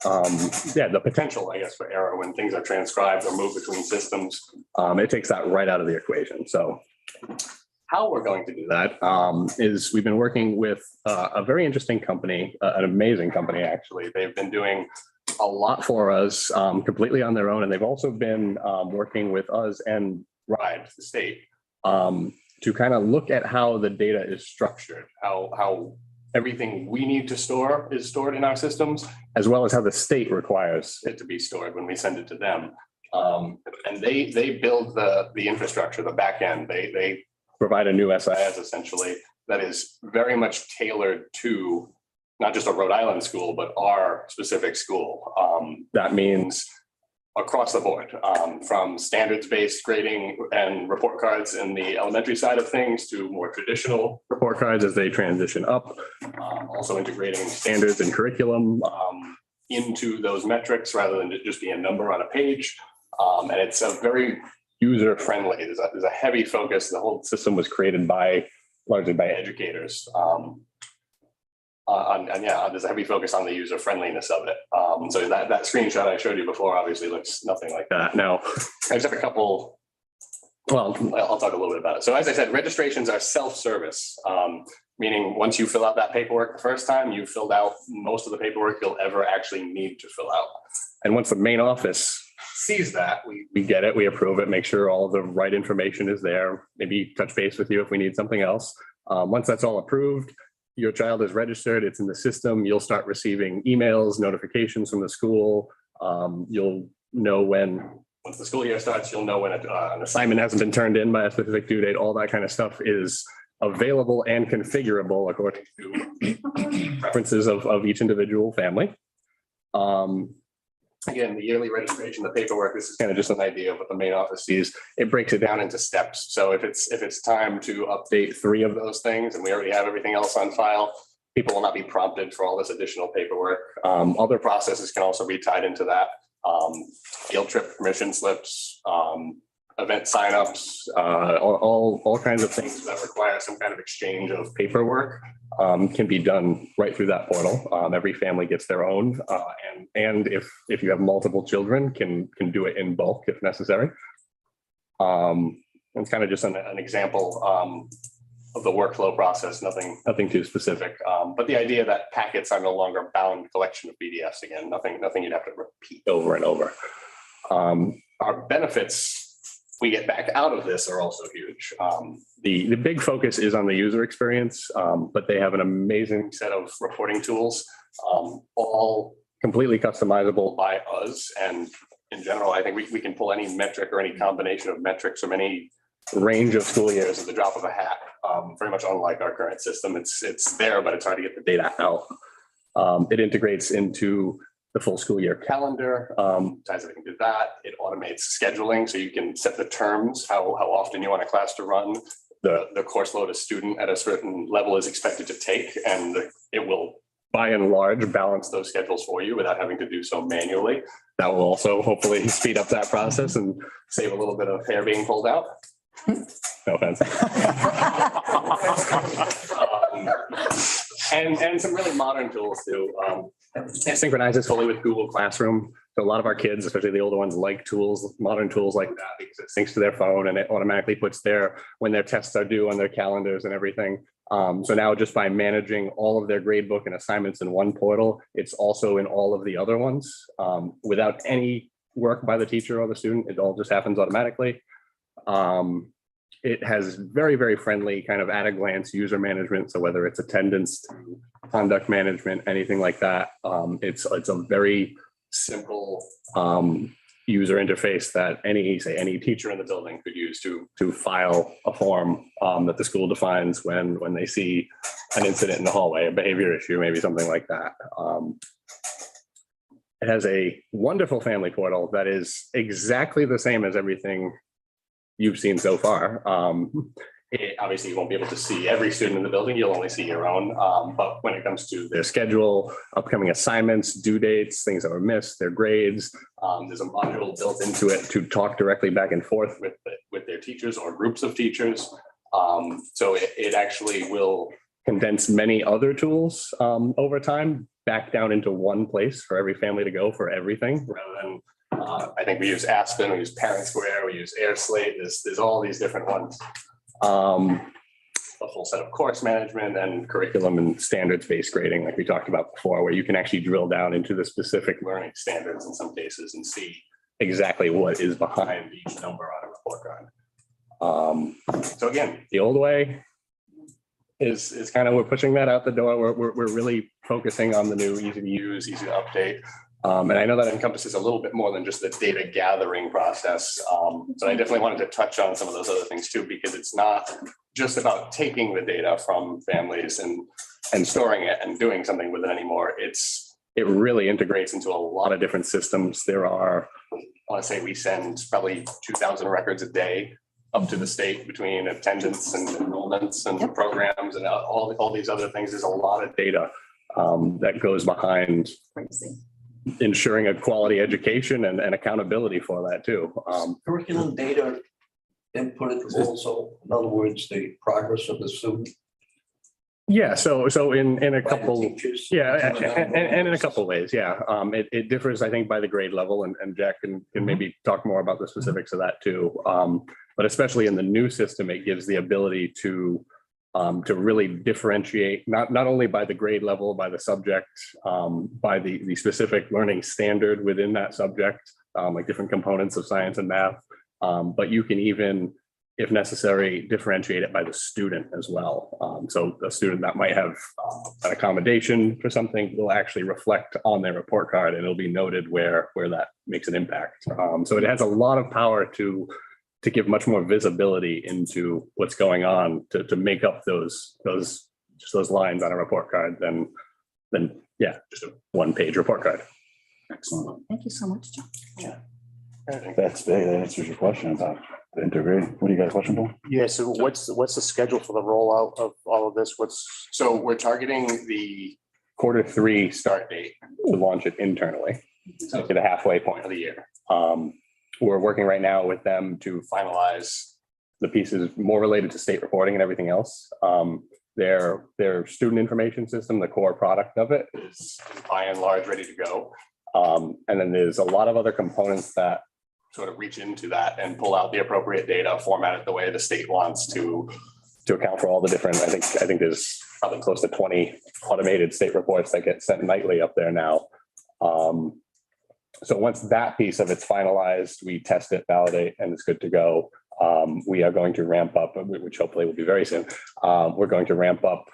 the potential, I guess, for error when things are transcribed or moved between systems. It takes that right out of the equation. So how we're going to do that is we've been working with a very interesting company, an amazing company, actually. They've been doing a lot for us completely on their own. And they've also been working with us and RIDE, the state, to kind of look at how the data is structured, how everything we need to store is stored in our systems, as well as how the state requires it to be stored when we send it to them. And they build the infrastructure, the back end. They provide a new SIS essentially that is very much tailored to not just a Rhode Island school, but our specific school. That means across the board, from standards-based grading and report cards in the elementary side of things to more traditional report cards as they transition up, also integrating standards and curriculum into those metrics rather than just be a number on a page. And it's a very user-friendly. There's a heavy focus. The whole system was created largely by educators. There's a heavy focus on the user friendliness of it. So that screenshot I showed you before obviously looks nothing like that. Now, I just have a couple, well, I'll talk a little bit about it. So as I said, registrations are self-service, meaning once you fill out that paperwork the first time, you filled out most of the paperwork you'll ever actually need to fill out. And once the main office sees that, we get it, we approve it, make sure all of the right information is there, maybe touch base with you if we need something else. Once that's all approved, your child is registered, it's in the system, you'll start receiving emails, notifications from the school. You'll know once the school year starts, you'll know when an assignment hasn't been turned in by a specific due date. All that kind of stuff is available and configurable according to preferences of each individual family. Again, the yearly registration, the paperwork, this is kind of just an idea of what the main office sees. It breaks it down into steps. So if it's time to update 3 of those things and we already have everything else on file, people will not be prompted for all this additional paperwork. Other processes can also be tied into that. Field trip permission slips, event signups, all kinds of things that require some kind of exchange of paperwork can be done right through that portal. Every family gets their own, and if you have multiple children, can do it in bulk if necessary. It's kind of just an example of the workflow process, nothing too specific. But the idea that packets are no longer bound collection of PDFs again, nothing you'd have to repeat over and over. Our benefits we get back out of this are also huge. The big focus is on the user experience, but they have an amazing set of reporting tools, all completely customizable by us. And in general, I think we can pull any metric or any combination of metrics from any range of school years at the drop of a hat. Very much unlike our current system. It's there, but it's hard to get the data out. It integrates into the full school year calendar, ties everything to that. It automates scheduling, so you can set the terms, how often you want a class to run, the course load a student at a certain level is expected to take, and it will, by and large, balance those schedules for you without having to do so manually. That will also hopefully speed up that process and save a little bit of hair being pulled out. No offense. And some really modern tools too. It synchronizes fully with Google Classroom. So a lot of our kids, especially the older ones, like tools, modern tools like that, because it syncs to their phone and it automatically puts when their tests are due on their calendars and everything. So now just by managing all of their grade book and assignments in one portal, it's also in all of the other ones without any work by the teacher or the student. It all just happens automatically. It has very, very friendly kind of at a glance user management. So whether it's attendance, to conduct management, anything like that, it's a very simple user interface that any teacher in the building could use to file a form that the school defines when they see an incident in the hallway, a behavior issue, maybe something like that. It has a wonderful family portal that is exactly the same as everything you've seen so far. Obviously, you won't be able to see every student in the building. You'll only see your own. But when it comes to their schedule, upcoming assignments, due dates, things that were missed, their grades, there's a module built into it to talk directly back and forth with their teachers or groups of teachers. So it actually will condense many other tools over time back down into one place for every family to go for everything, rather than I think we use Aspen, we use Parent Square, we use AirSlate. There's all these different ones. A full set of course management and curriculum and standards-based grading, like we talked about before, where you can actually drill down into the specific learning standards in some cases and see exactly what is behind each number on a report card. So again, the old way is kind of, we're pushing that out the door. We're really focusing on the new, easy to use, easy to update. And I know that encompasses a little bit more than just the data gathering process. But I definitely wanted to touch on some of those other things too, because it's not just about taking the data from families and storing it and doing something with it anymore. It really integrates into a lot of different systems. There are, I want to say we send probably 2,000 records a day up to the state between attendance and enrollments and programs and all these other things. There's a lot of data that goes behind ensuring a quality education and accountability for that too. Curriculum data input also, in other words, the progress of the student. Yeah, so in a by the couple, teachers. yeah, and in a couple of ways, yeah. It differs, I think, by the grade level, and Jack can maybe talk more about the specifics of that too. But especially in the new system, it gives the ability to really differentiate, not only by the grade level, by the subject, by the specific learning standard within that subject, like different components of science and math, but you can even, if necessary, differentiate it by the student as well. So a student that might have an accommodation for something will actually reflect on their report card, and it'll be noted where that makes an impact. So it has a lot of power to give much more visibility into what's going on to make up those lines on a report card than just a one-page report card. Excellent. Thank you so much, John. That's big. That answers your question about the integrating. What do you got a question for? Yeah, so what's the schedule for the rollout of all of this? So we're targeting the Q3 start date to launch it internally, so to the halfway point of the year. We're working right now with them to finalize the pieces more related to state reporting and everything else. Their student information system, the core product of it, is by and large ready to go. And then there's a lot of other components that sort of reach into that and pull out the appropriate data, format it the way the state wants to account for all the different, I think there's probably close to 20 automated state reports that get sent nightly up there now. So once that piece of it's finalized, we test it, validate, and it's good to go. We are going to ramp up, which hopefully will be very soon. We're going to ramp up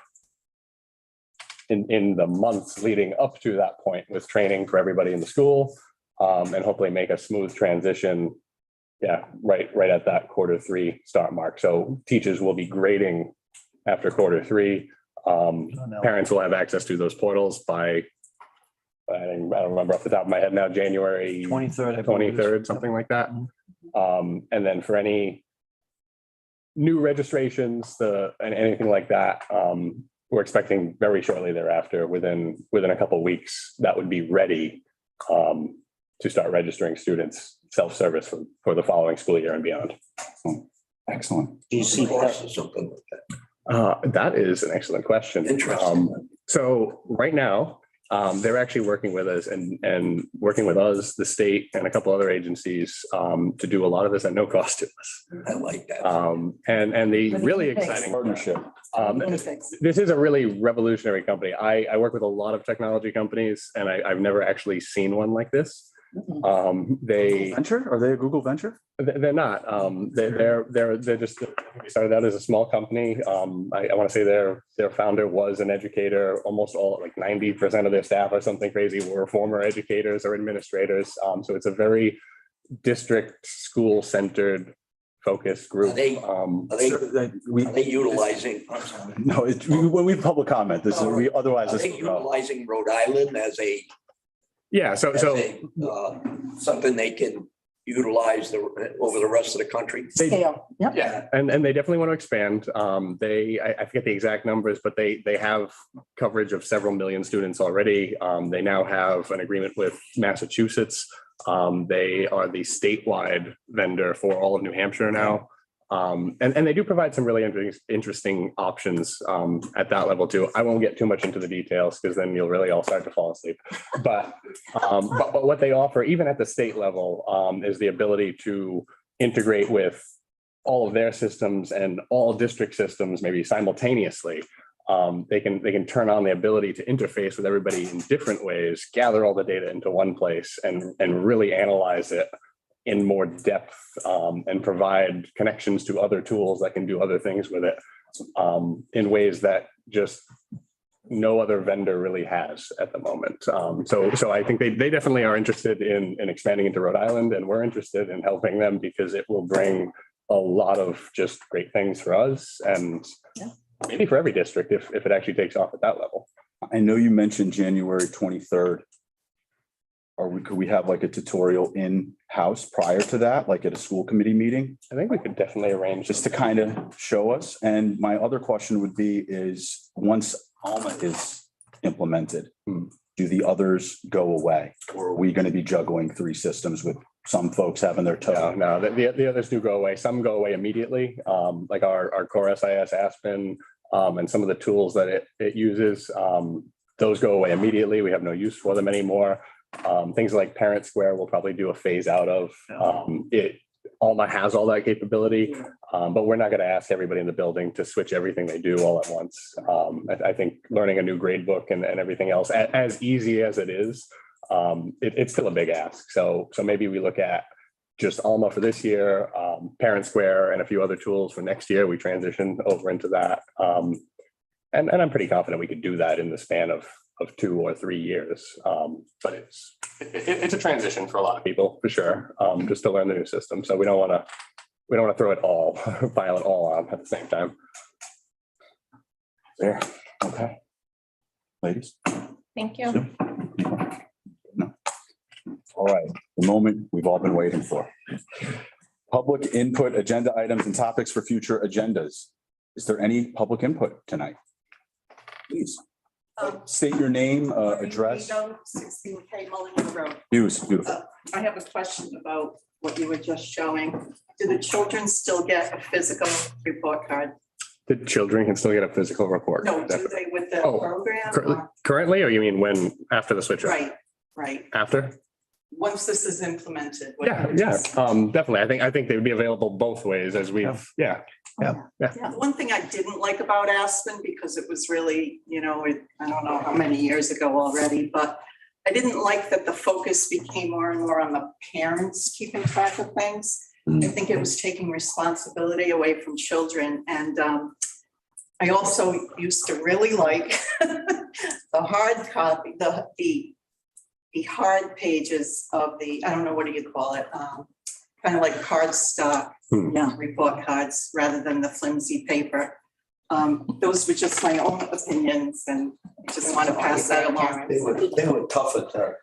in the months leading up to that point with training for everybody in the school, and hopefully make a smooth transition. Yeah, right at that Q3 start mark. So teachers will be grading after Q3. Parents will have access to those portals by, I don't remember off the top of my head now, January 23rd, something like that. And then for any new registrations and anything like that, we're expecting very shortly thereafter, within a couple of weeks, that would be ready to start registering students self-service for the following school year and beyond. Excellent. Do you see costs or something like that? That is an excellent question. Interesting. So right now, they're actually working with us and working with us, the state and a couple other agencies to do a lot of this at no cost to us. I like that. And the With really guinea pigs. exciting Partnership. Guinea pigs. This is a really revolutionary company. I work with a lot of technology companies and I've never actually seen one like this. They Venture? Are they a Google venture? they're not. They're just they started out as a small company. I want to say their founder was an educator. Almost all, like 90% of their staff or something crazy, were former educators or administrators. So it's a very district school centered focused group. Are they utilizing, I'm sorry. No, when we public comment, this is, we otherwise. Are this they will go. utilizing Rhode Island as a, Yeah. So something they can utilize over the rest of the country? Scale, yep. yeah, and they definitely want to expand. I forget the exact numbers, but they have coverage of several million students already. They now have an agreement with Massachusetts. They are the statewide vendor for all of New Hampshire now. And they do provide some really interesting options at that level too. I won't get too much into the details because then you'll really all start to fall asleep. But what they offer, even at the state level, is the ability to integrate with all of their systems and all district systems, maybe simultaneously. They can turn on the ability to interface with everybody in different ways, gather all the data into one place, and really analyze it in more depth, and provide connections to other tools that can do other things with it in ways that just no other vendor really has at the moment. So I think they definitely are interested in expanding into Rhode Island, and we're interested in helping them because it will bring a lot of just great things for us and maybe for every district if it actually takes off at that level. I know you January 23rd. Could we have like a tutorial in-house prior to that, like at a school committee meeting? I think we could definitely arrange Just to kind of show us. And my other question would be is once Alma is implemented, do the others go away? Or are we going to be juggling 3 systems with some folks having their toe? No, the others do go away. Some go away immediately, like our core SIS Aspen and some of the tools that it uses. Those go away immediately. We have no use for them anymore. Things like Parent Square will probably do a phase out of. Alma has all that capability, but we're not going to ask everybody in the building to switch everything they do all at once. I think learning a new grade book and everything else, as easy as it is, it's still a big ask. So maybe we look at just Alma for this year, Parent Square, and a few other tools for next year. We transition over into that, and I'm pretty confident we could do that in the span of 2 or 3 years. But it's a transition for a lot of people for sure, just to learn the new system. So we don't want to throw it all, pile it all on at the same time. There. Okay. Ladies. Thank you. No. All right. The moment we've all been waiting for. Public input, agenda items and topics for future agendas. Is there any public input tonight? Please. State your name, address. 16K Mulligan Road. Beautiful. I have a question about what you were just showing. Do the children still get a physical report card? The children can still get a physical report. No, do they with the Oh, program? Currently, or you mean after the switch? Right. After? Once this is implemented. Yeah, definitely. I think they would be available both ways as we've, The one thing I didn't like about Aspen, because it was really, I don't know how many years ago already, but I didn't like that the focus became more and more on the parents keeping track of things. I think it was taking responsibility away from children. And I also used to really like the hard copy, the hard pages of the, I don't know, what do you call it? Kind of like cardstock report cards rather than the flimsy paper. Those were just my own opinions, and I just want to pass that along. They were tough at that.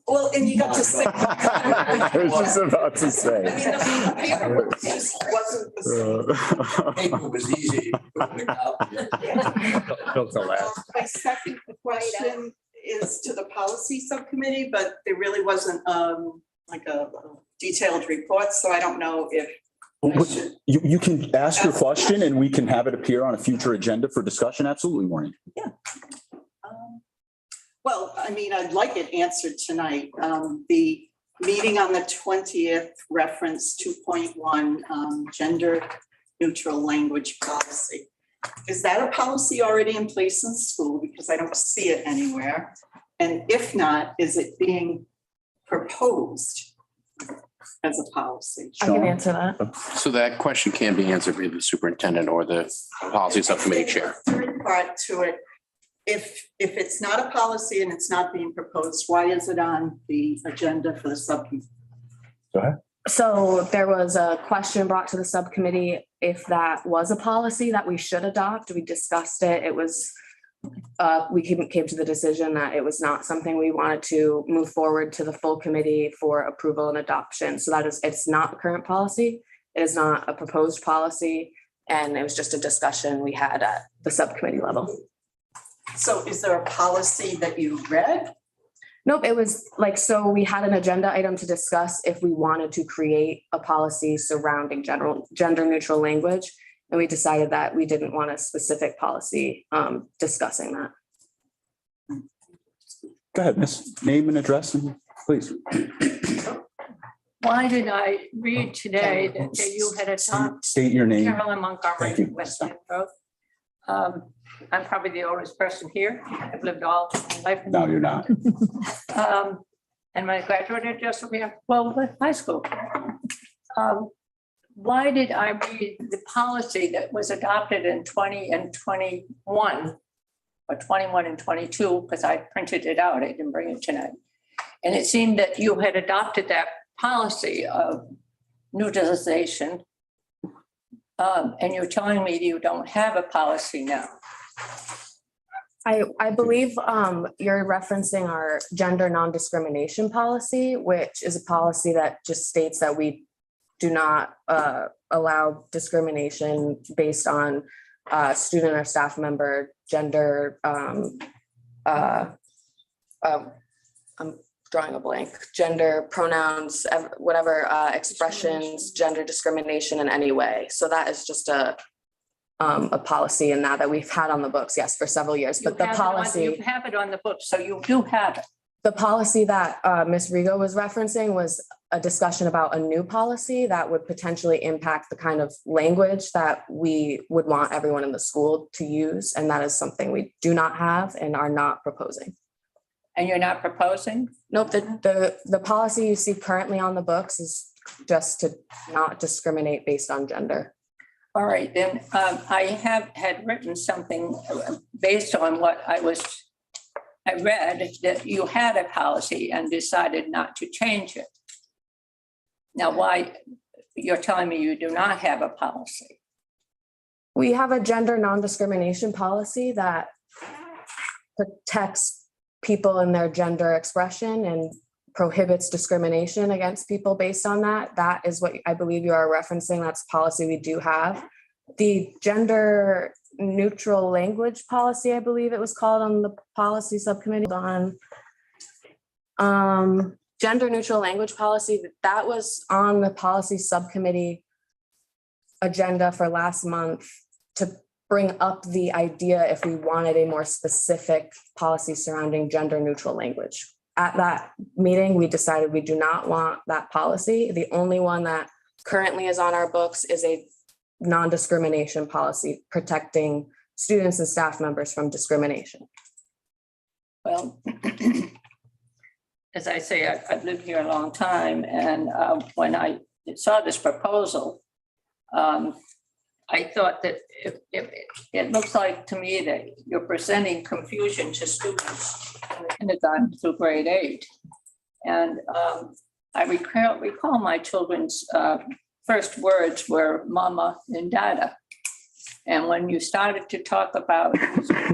Well, and you got to say. I was just about to say. The paper just wasn't the same. Paper was easy. My second question is to the policy subcommittee, but there really wasn't like a detailed report, so I don't know if You can ask your question and we can have it appear on a future agenda for discussion. Absolutely, Maureen. Well, I mean, I'd like it answered tonight. The meeting on the 20th reference 2.1, gender neutral language policy. Is that a policy already in place in school? Because I don't see it anywhere. And if not, is it being proposed as a policy? I can answer that. So that question can be answered by the superintendent or the policy subcommittee chair. Third part to it, if it's not a policy and it's not being proposed, why is it on the agenda for the subcommittee? Go ahead. So there was a question brought to the subcommittee if that was a policy that we should adopt. We discussed it. It was, we came to the decision that it was not something we wanted to move forward to the full committee for approval and adoption. So that is, it's not the current policy. It is not a proposed policy. And it was just a discussion we had at the subcommittee level. So is there a policy that you read? Nope, it was like, so we had an agenda item to discuss if we wanted to create a policy surrounding gender neutral language. And we decided that we didn't want a specific policy discussing that. Go ahead, miss. Name and address, please. Why did I read today that you had a talk? State your name. Carolyn Thank Montgomery, you. West End Road. I'm probably the oldest person here. I've lived all my life. No, you're not. And I graduated just from here, well, high school. Why did I read the policy that was adopted in 20 and 21, or 21 and 22, because I printed it out, I didn't bring it tonight. And it seemed that you had adopted that policy of neutralization. And you're telling me you don't have a policy now. I believe you're referencing our gender non-discrimination policy, which is a policy that just states that we do not allow discrimination based on student or staff member gender. I'm drawing a blank. Gender pronouns, whatever expressions, gender discrimination in any way. So that is just a policy in that we've had on the books, yes, for several years. But the policy, You have it on the book, so you do have it. the policy that Ms. Rigo was referencing was a discussion about a new policy that would potentially impact the kind of language that we would want everyone in the school to use. And that is something we do not have and are not proposing. And you're not proposing? Nope, the policy you see currently on the books is just to not discriminate based on gender. All right, then I had written something based on what I read that you had a policy and decided not to change it. Now, why you're telling me you do not have a policy? We have a gender non-discrimination policy that protects people in their gender expression and prohibits discrimination against people based on that. That is what I believe you are referencing. That's policy we do have. The gender neutral language policy, I believe it was called on the policy subcommittee on gender neutral language policy, that was on the policy subcommittee agenda for last month to bring up the idea if we wanted a more specific policy surrounding gender neutral language. At that meeting, we decided we do not want that policy. The only one that currently is on our books is a non-discrimination policy protecting students and staff members from discrimination. Well, as I say, I've lived here a long time, and when I saw this proposal, I thought that it looks like to me that you're presenting confusion to students in kindergarten through grade 8. And I recall my children's first words were mama and dada. And when you started to talk about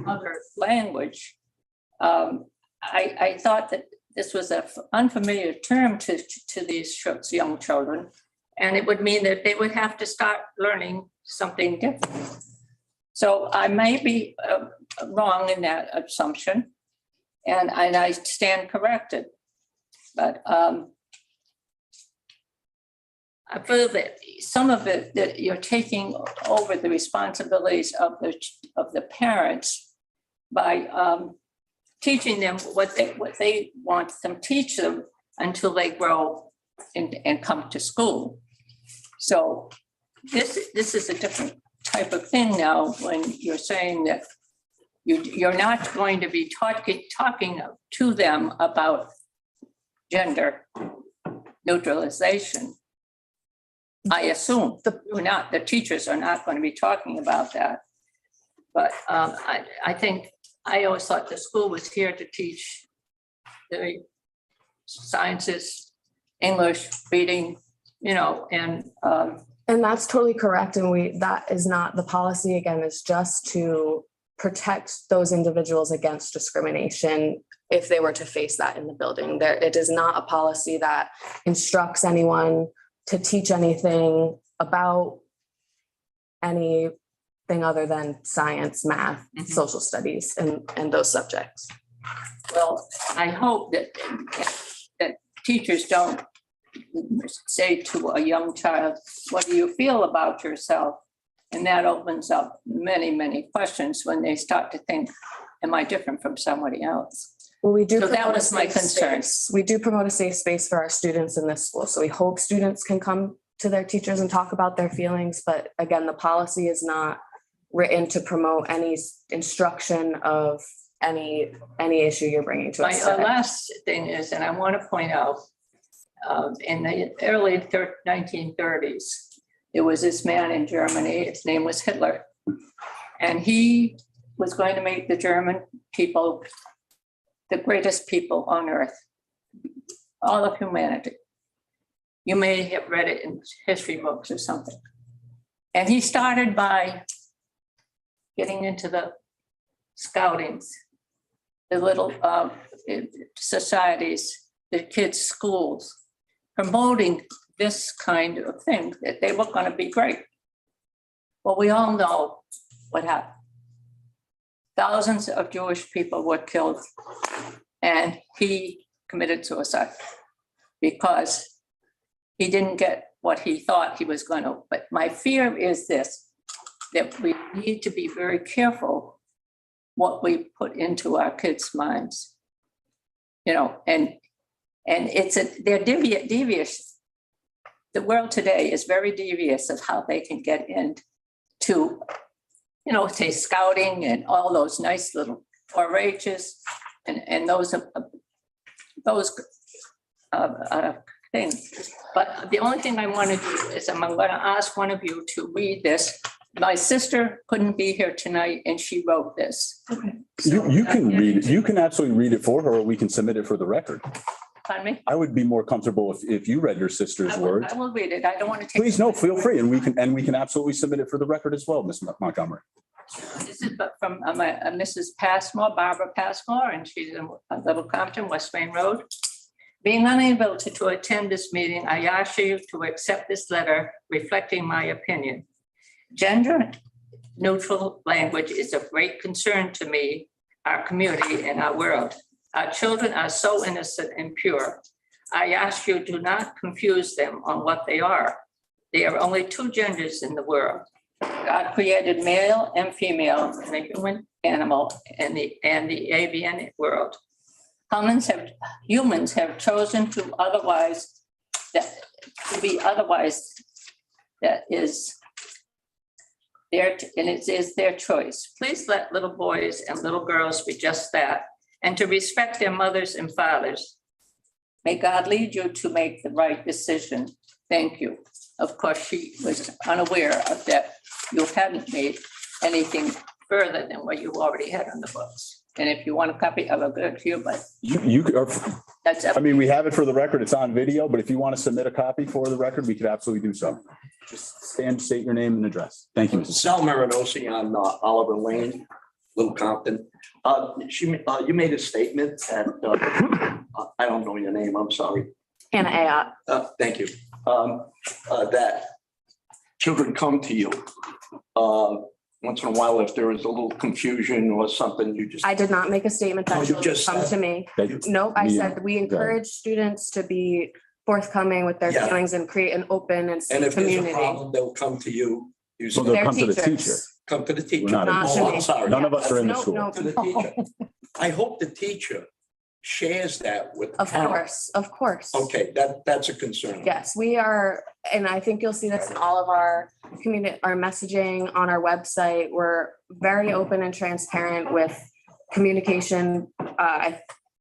other language, I thought that this was an unfamiliar term to these young children. And it would mean that they would have to start learning something different. So I may be wrong in that assumption, and I stand corrected. But I feel that some of it, that you're taking over the responsibilities of the parents by teaching them what they want them to teach them until they grow and come to school. So this is a different type of thing now when you're saying that you're not going to be talking to them about gender neutralization. I assume the teachers are not going to be talking about that. But I think I always thought the school was here to teach the sciences, English, reading, and that's totally correct. And that is not the policy. Again, it's just to protect those individuals against discrimination if they were to face that in the building. It is not a policy that instructs anyone to teach anything about anything other than science, math, social studies, and those subjects. Well, I hope that teachers don't say to a young child, what do you feel about yourself? And that opens up many, many questions when they start to think, am I different from somebody else? Well, we do. So that was my concern. We do promote a safe space for our students in this school. So we hope students can come to their teachers and talk about their feelings. But again, the policy is not written to promote any instruction of any issue you're bringing to us. My last thing is, and I want to point out, in the early 1930s, there was this man in Germany, his name was Hitler, and he was going to make the German people the greatest people on earth, all of humanity. You may have read it in history books or something. And he started by getting into the scoutings, the little societies, the kids' schools, promoting this kind of thing, that they were going to be great. Well, we all know what happened. Thousands of Jewish people were killed, and he committed suicide because he didn't get what he thought he was going to. But my fear is this, that we need to be very careful what we put into our kids' minds. And they're devious. The world today is very devious of how they can get into, say scouting and all those nice little 4-H's and those things. But the only thing I want to do is I'm going to ask one of you to read this. My sister couldn't be here tonight and she wrote this. Okay. You can read it. You can absolutely read it for her, or we can submit it for the record. Pardon me? I would be more comfortable if you read your sister's words. I will read it. I don't want to take. Please, no, feel free. And we can absolutely submit it for the record as well, Ms. Montgomery. This is from Mrs. Passmore, Barbara Passmore, and she's in Little Compton, West Main Road. Being unable to attend this meeting, I ask you to accept this letter reflecting my opinion. Gender neutral language is of great concern to me, our community, and our world. Our children are so innocent and pure. I ask you, do not confuse them on what they are. There are only 2 genders in the world. God created male and female in the human, animal, and the avian world. Humans have chosen to be otherwise. That is it is their choice. Please let little boys and little girls be just that, and to respect their mothers and fathers. May God lead you to make the right decision. Thank you. Of course, she was unaware of that. You hadn't made anything further than what you already had on the books. And if you want a copy, I will give it to you, but You are, that's. I mean, we have it for the record. It's on video, but if you want to submit a copy for the record, we could absolutely do so. Just state your name and address. Thank you, Mrs. Sal Marinosi on Oliver Lane, Little Compton. You made a statement that, I don't know your name, I'm sorry. Hannah Ayotte. Thank you. That children come to you once in a while if there is a little confusion or something, you just. I did not make a statement Oh, that you children just come said- to me. That- Nope, I Me- said we encourage students to be forthcoming with their Yeah. feelings and create an open and And safe if there's a community. problem, they'll come to you. You So say, they'll come to the teacher. teachers. come to the teacher. We're not in the Oh, school. I'm sorry. None of us are in the No, school. no. To the teacher. I hope the teacher shares that with the Of parent. course, of course. Okay, that's a concern. Yes, we are, and I think you'll see this in all of our our messaging on our website. We're very open and transparent with communication.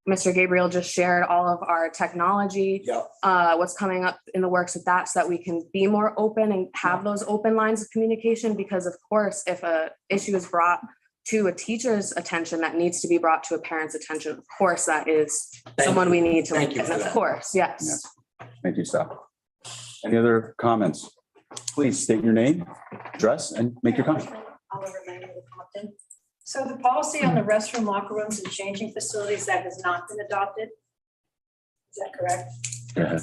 Mr. Gabriel just shared all of our technology, Yeah, what's coming up in the works with that, so that we can be more open and have those open lines of communication. Because of course, if a issue is brought to a teacher's attention that needs to be brought to a parent's attention, of course, that is someone we need to, Thank you and for of that. course, yes. Thank you, Sal. Any other comments? Please state your name, address, and make your comment. Oliver Lane with Compton. So the policy on the restroom, locker rooms and changing facilities, that has not been adopted? Is that correct? Go ahead.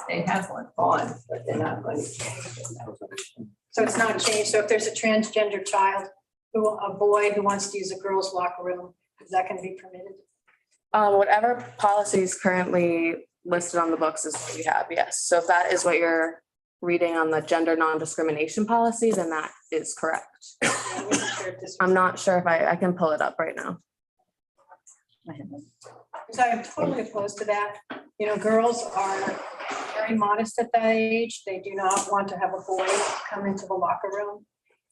They have one on, but they're not going to change it. So it's not changed. So if there's a transgender child, a boy who wants to use a girl's locker room, is that going to be permitted? Whatever policy is currently listed on the books is what we have, yes. So if that is what you're reading on the gender non-discrimination policy, then that is correct. I wasn't sure if this was- I'm not sure if I can pull it up right now. So I'm totally opposed to that. You know, girls are very modest at that age. They do not want to have a boy come into the locker room.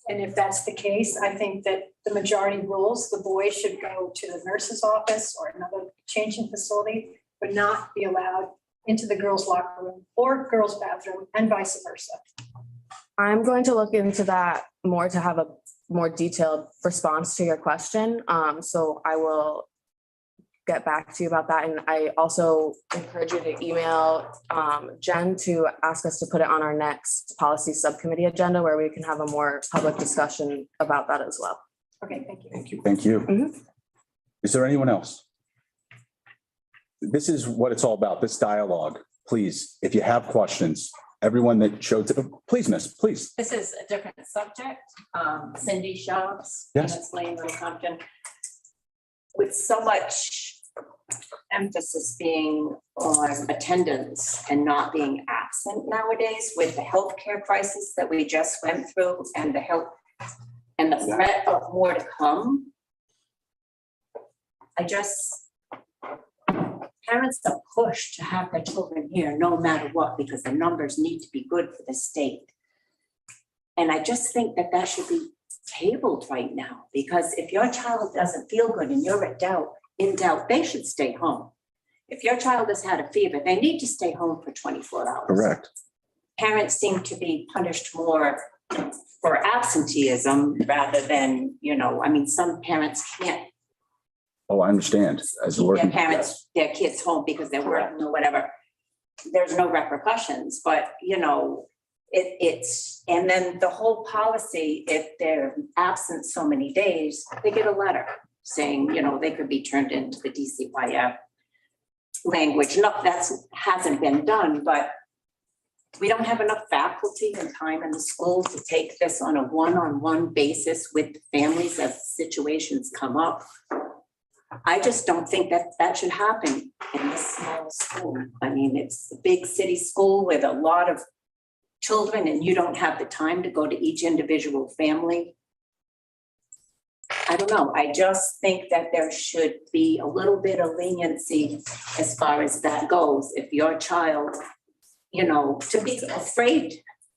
And if that's the case, I think that the majority rules, the boy should go to the nurse's office or another changing facility, but not be allowed into the girls' locker room or girls' bathroom and vice versa. I'm going to look into that more to have a more detailed response to your question. So I will get back to you about that. And I also encourage you to email Jen to ask us to put it on our next policy subcommittee agenda, where we can have a more public discussion about that as well. Okay, thank you. Thank you. Thank you. Mhm. Is there anyone else? This is what it's all about, this dialogue. Please, if you have questions, everyone that showed, please, miss, please. This is a different subject. Cindy Shops. Yes. That's Lane Road, Compton. With so much emphasis being on attendance and not being absent nowadays, with the healthcare crisis that we just went through and the health and the threat of more to come. Parents are pushed to have their children here no matter what, because the numbers need to be good for the state. And I just think that that should be tabled right now, because if your child doesn't feel good and you're in doubt, they should stay home. If your child has had a fever, they need to stay home for 24 hours. Correct. Parents seem to be punished more for absenteeism rather than, some parents can't Oh, I understand. As a keep working. their kids home because they're working or whatever. There's no repercussions, but it's, and then the whole policy, if they're absent so many days, they get a letter saying, they could be turned into the DCYF language. No, hasn't been done, but we don't have enough faculty and time in the school to take this on a one-on-one basis with families as situations come up. I just don't think that should happen in this small school. I mean, it's a big city school with a lot of children, and you don't have the time to go to each individual family. I don't know. I just think that there should be a little bit of leniency as far as that goes. If your child, to be afraid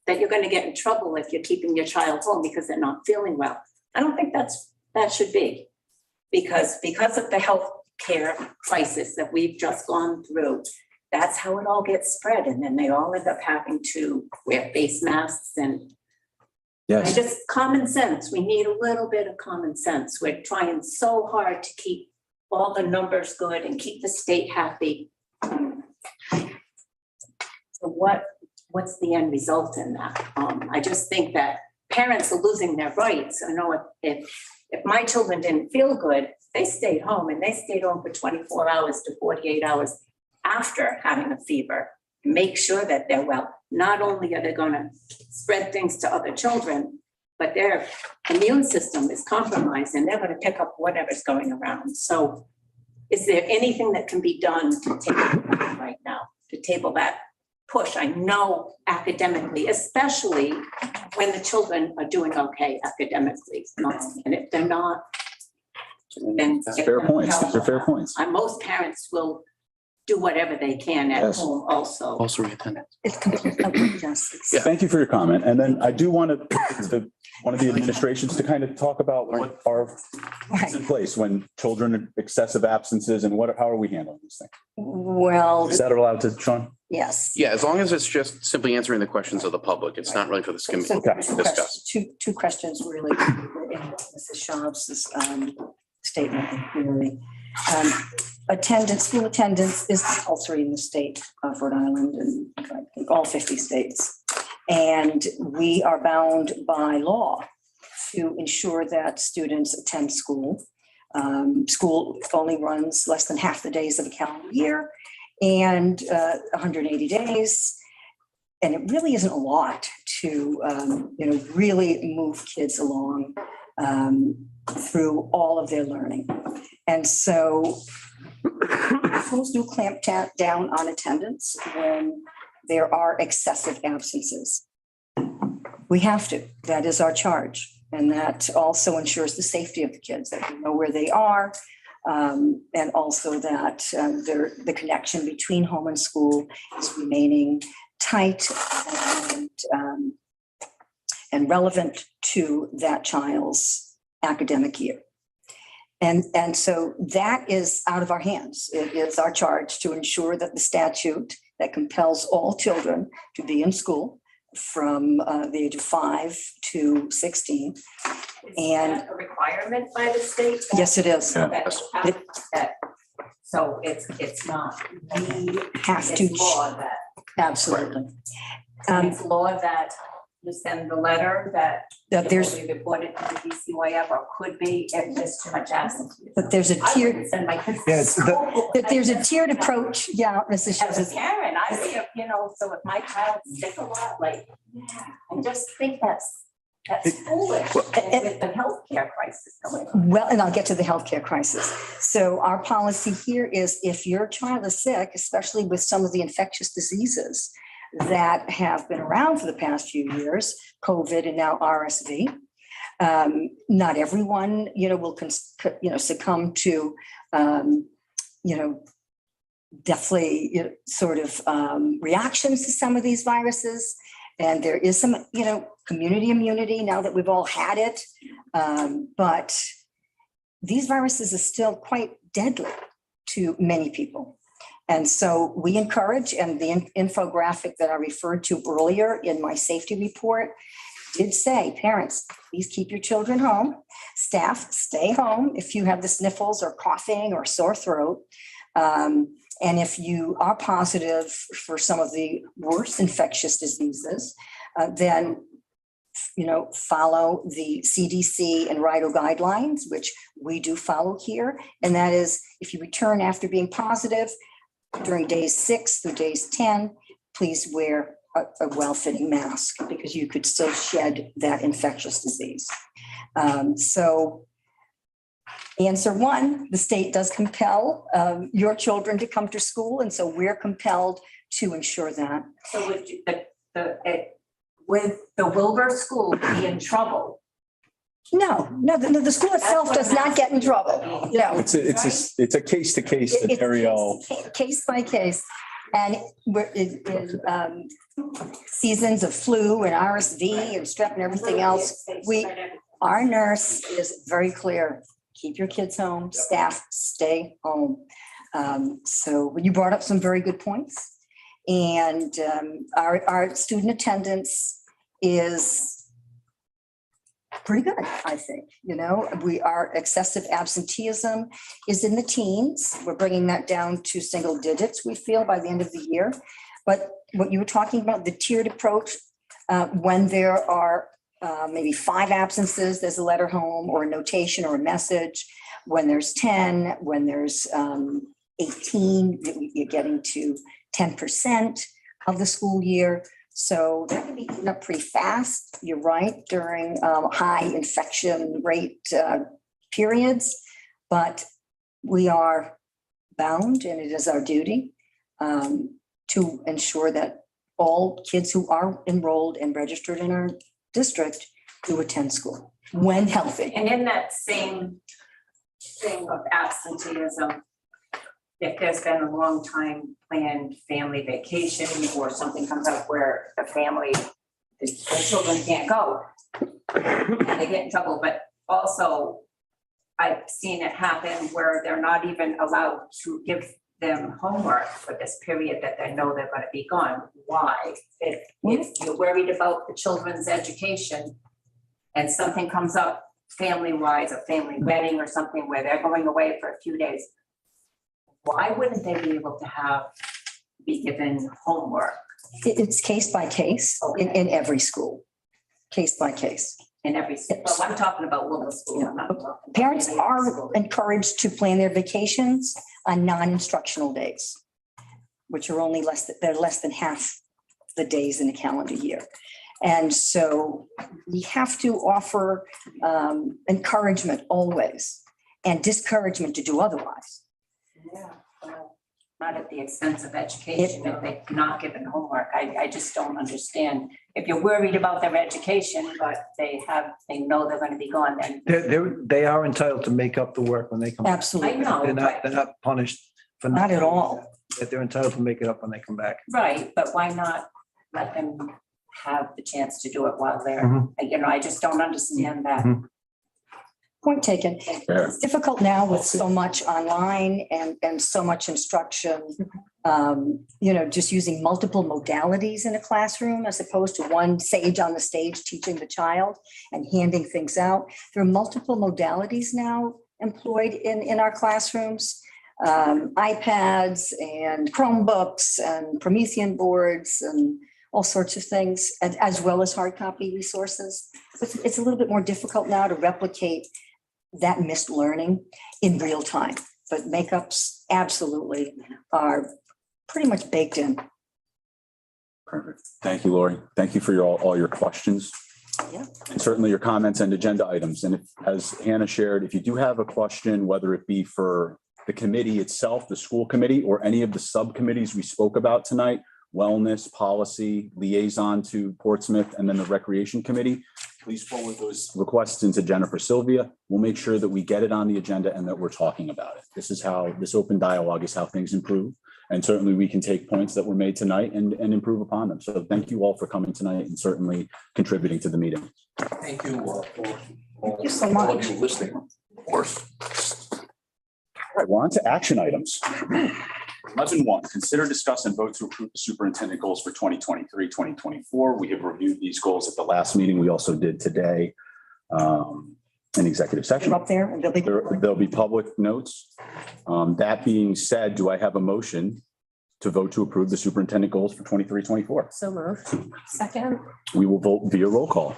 that you're going to get in trouble if you're keeping your child home because they're not feeling well. I don't think that should be. Because of the health care crisis that we've just gone through, that's how it all gets spread. And then they all end up having to wear face masks and Yes. common sense. We need a little bit of common sense. We're trying so hard to keep all the numbers good and keep the state happy. So what's the end result in that? I just think that parents are losing their rights. I know if my children didn't feel good, they stayed home, and they stayed home for 24 hours to 48 hours after having a fever. Make sure that they're well. Not only are they going to spread things to other children, but their immune system is compromised and they're going to pick up whatever's going around. So is there anything that can be done to take it right now? to table that push. I know academically, especially when the children are doing okay academically. And if they're not, then. That's fair points. These are fair points. Most parents will do whatever they can at Yes. home also. Also reattendance. Yes. Thank you for your comment. And then I do want to, one of the administrations to kind of talk about what are in place when children are excessive absences and how are we handling these things? Well, Is that allowed to, Sean? yes. Yeah, as long as it's just simply answering the questions of the public. It's not really for the committee So to discuss. two questions really in Mrs. Schaub's statement, really. School attendance is compulsory in the state of Rhode Island and I think all 50 states. And we are bound by law to ensure that students attend school. School only runs less than half the days of a calendar year and 180 days. And it really isn't a lot to, really move kids along through all of their learning. And so schools do clamp down on attendance when there are excessive absences. We have to. That is our charge. And that also ensures the safety of the kids, that we know where they are, and also that the connection between home and school is remaining tight and relevant to that child's academic year. And so that is out of our hands. It is our charge to ensure that the statute that compels all children to be in school from the age of 5 to 16. And Is that a requirement by the state? yes, it is. So it's not, we Have to. it's law that, Absolutely. it's law that you send the letter that That there's, it will be reported to the DCYF or could be if there's too much absentee. but there's a I tiered, wouldn't send my kids Yeah, to it's the- school. that there's a tiered approach. Yeah, Mrs. As a Schaub. parent, I see, so if my child's sick a lot, like, I just think that's foolish with the healthcare crisis going on. Well, and I'll get to the healthcare crisis. So our policy here is if your child is sick, especially with some of the infectious diseases that have been around for the past few years, COVID and now RSV, not everyone, will, succumb to, definitely sort of reactions to some of these viruses. And there is some, community immunity now that we've all had it. But these viruses are still quite deadly to many people. And so we encourage, and the infographic that I referred to earlier in my safety report did say, parents, please keep your children home. Staff, stay home if you have the sniffles or coughing or sore throat. And if you are positive for some of the worst infectious diseases, then, follow the CDC and RIDO guidelines, which we do follow here. And that is, if you return after being positive during days 6 through days 10, please wear a well-fitting mask because you could still shed that infectious disease. So answer one, the state does compel your children to come to school. And so we're compelled to ensure that. So would the Wilbur School be in trouble? No, the school itself does not get in trouble. No. It's a case-to-case scenario. Case by case. And we're in seasons of flu and RSV and strep and everything else, our nurse is very clear. Keep your kids home, staff, stay home. So you brought up some very good points. And our student attendance is pretty good, I think. Our excessive absenteeism is in the teens. We're bringing that down to single digits, we feel, by the end of the year. But what you were talking about, the tiered approach, when there are maybe 5 absences, there's a letter home or a notation or a message. When there's 10, when there's 18, you're getting to 10% of the school year. So that can be eaten up pretty fast. You're right, during high infection rate periods, but we are bound, and it is our duty to ensure that all kids who are enrolled and registered in our district do attend school when healthy. And in that same thing of absenteeism, if there's been a long time planned family vacation or something comes up where the children can't go, they get in trouble, but also I've seen it happen where they're not even allowed to give them homework for this period that they know they're going to be gone. Why? If you're worried about the children's education and something comes up family-wise, a family wedding or something where they're going away for a few days, why wouldn't they be able to be given homework? It's case by case in every school, case by case. In every school. Well, I'm talking about little school. I'm not talking about Parents any are school. encouraged to plan their vacations on non-instructional days, which are only they're less than half the days in a calendar year. And so we have to offer encouragement always and discouragement to do otherwise. Yeah, well, not at the expense of education, if they're not given homework. I just don't understand. If you're worried about their education, but they know they're going to be gone, then. They are entitled to make up the work when they come. back. Absolutely. I know, They're not punished for. Not at all. That they're entitled to make it up when they come back. Right, but why not let them have the chance to do it while they're, Mhm. I just don't understand that. Mhm. Point taken. It's difficult now with so much online and so much instruction. Just using multiple modalities in a classroom as opposed to one sage on the stage teaching the child and handing things out. There are multiple modalities now employed in our classrooms. iPads and Chromebooks and Promethean boards and all sorts of things, as well as hard copy resources. It's a little bit more difficult now to replicate that missed learning in real time, but makeups absolutely are pretty much baked in. Perfect. Thank you, Lori. Thank you for all your questions. Yeah. And certainly your comments and agenda items. And as Hannah shared, if you do have a question, whether it be for the committee itself, the school committee, or any of the subcommittees we spoke about tonight, wellness, policy, liaison to Portsmouth, and then the recreation committee, please forward those requests into Jennifer Sylvia. We'll make sure that we get it on the agenda and that we're talking about it. This open dialogue is how things improve. And certainly we can take points that were made tonight and improve upon them. So thank you all for coming tonight and certainly contributing to the meeting. Thank you. Thank you so much. Listening, of course. All right, we're on to action items. 11.1, consider, discuss, and vote to approve the superintendent goals for 2023, 2024. We have reviewed these goals at the last meeting. We also did today in executive session. Up there and There'll be public notes. That being said, do I have a motion to vote to approve the superintendent goals for 23, 24? So moved. Second. We will vote via roll call.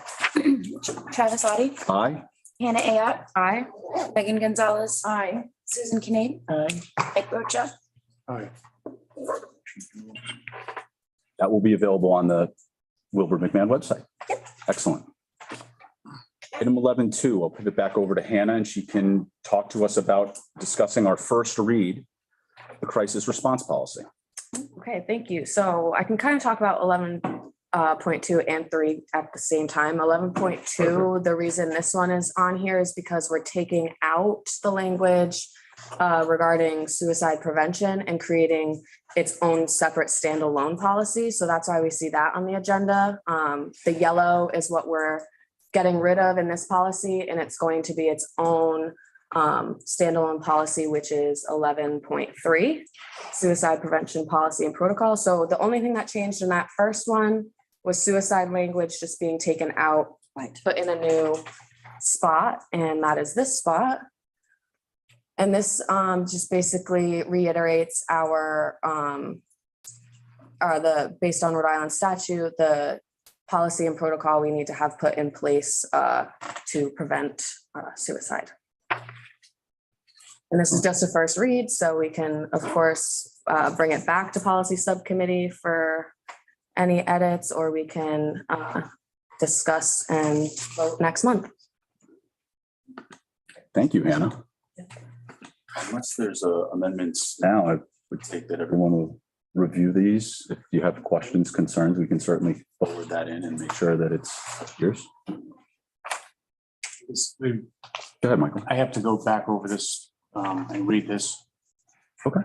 Travis Audi, Aye. Hannah Ayat, Aye. Megan Gonzalez, Aye. Susan Kinane, Mike Rocha. That will be available on the Wilbur McMahon website. Excellent. Item 11.2, I'll pivot back over to Hannah and she can talk to us about discussing our first read, the crisis response policy. Okay, thank you. So I can kind of talk about 11.2 and 3 at the same time. 11.2, the reason this one is on here is because we're taking out the language regarding suicide prevention and creating its own separate standalone policy. So that's why we see that on the agenda. The yellow is what we're getting rid of in this policy, and it's going to be its own standalone policy, which is 11.3, suicide prevention policy and protocol. So the only thing that changed in that first one was suicide language just being taken out, put in a new spot, and that is this spot. And this just basically reiterates our based on Rhode Island statute, the policy and protocol we need to have put in place to prevent suicide. And this is just a first read, so we can, of course, bring it back to policy subcommittee for any edits, or we can discuss and vote next month. Thank you, Hannah. Unless there's amendments now, I would take that everyone will review these. If you have questions, concerns, we can certainly forward that in and make sure that it's yours. Go ahead, Michael. I have to go back over this and read this. Okay.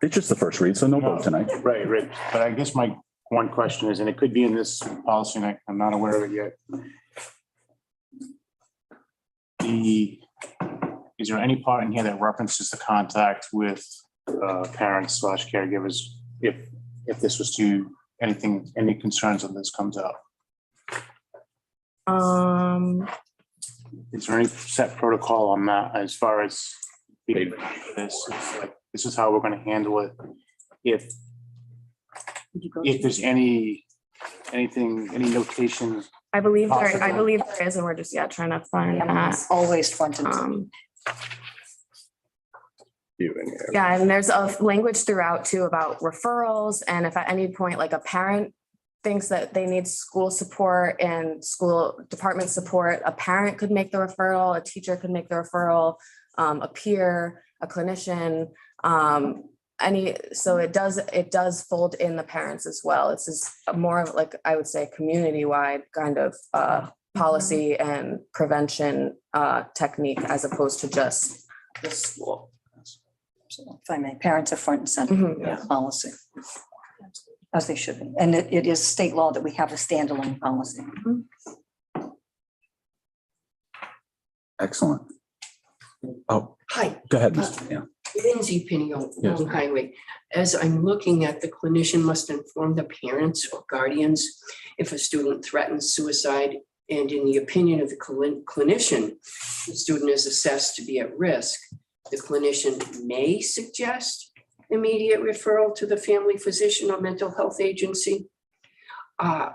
It's just the first read, so no vote tonight. Right. But I guess my one question is, and it could be in this policy, and I'm not aware of it yet. Is there any part in here that references the contact with parents / caregivers if this was to any concerns of this comes up? Is there any set protocol on that as far as this? It's like, this is how we're going to handle it. If there's any notation. I believe there is, and we're just trying to find that. It's always front and Yeah, and there's a language throughout too about referrals, and if at any point like a parent thinks that they need school support and school department support, a parent could make the referral, a teacher could make the referral, a peer, a clinician, so it does fold in the parents as well. It's just more of like, I would say, community-wide kind of policy and prevention technique as opposed to just the school. if I may, parents are front and center Mhm. in the policy. As they should be. And it is state law that we have a standalone policy. Excellent. Oh, Hi, go ahead, Mr. Yeah. Lindsay Pinio, Yes. Long Highway. As I'm looking at the clinician must inform the parents or guardians if a student threatens suicide, and in the opinion of the clinician, the student is assessed to be at risk. The clinician may suggest immediate referral to the family physician or mental health agency. I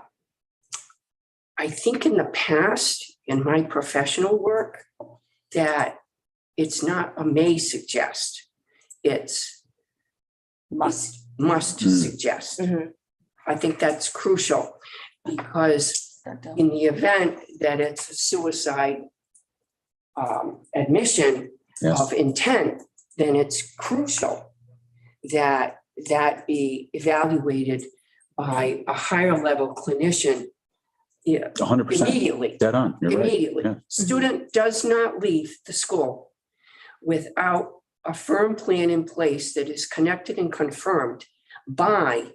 think in the past, in my professional work, that it's not a may suggest, it's must suggest. I think that's crucial because in the event that it's a suicide admission of intent, then it's crucial that be evaluated by a higher level clinician 100%. immediately. Dead on. You're right. Immediately. Yeah. Student does not leave the school without a firm plan in place that is connected and confirmed by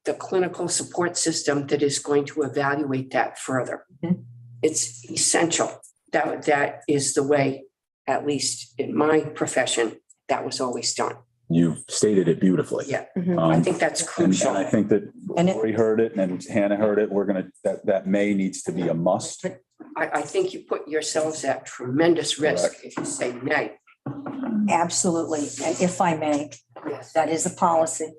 the clinical support system that is going to evaluate that further. It's essential. That is the way, at least in my profession, that was always done. You've stated it beautifully. Yeah, I think that's crucial. And I think that Lori heard it and Hannah heard it. We're gonna, that may needs to be a must. I think you put yourselves at tremendous risk if you say nay. Absolutely. And if I may, that is a policy.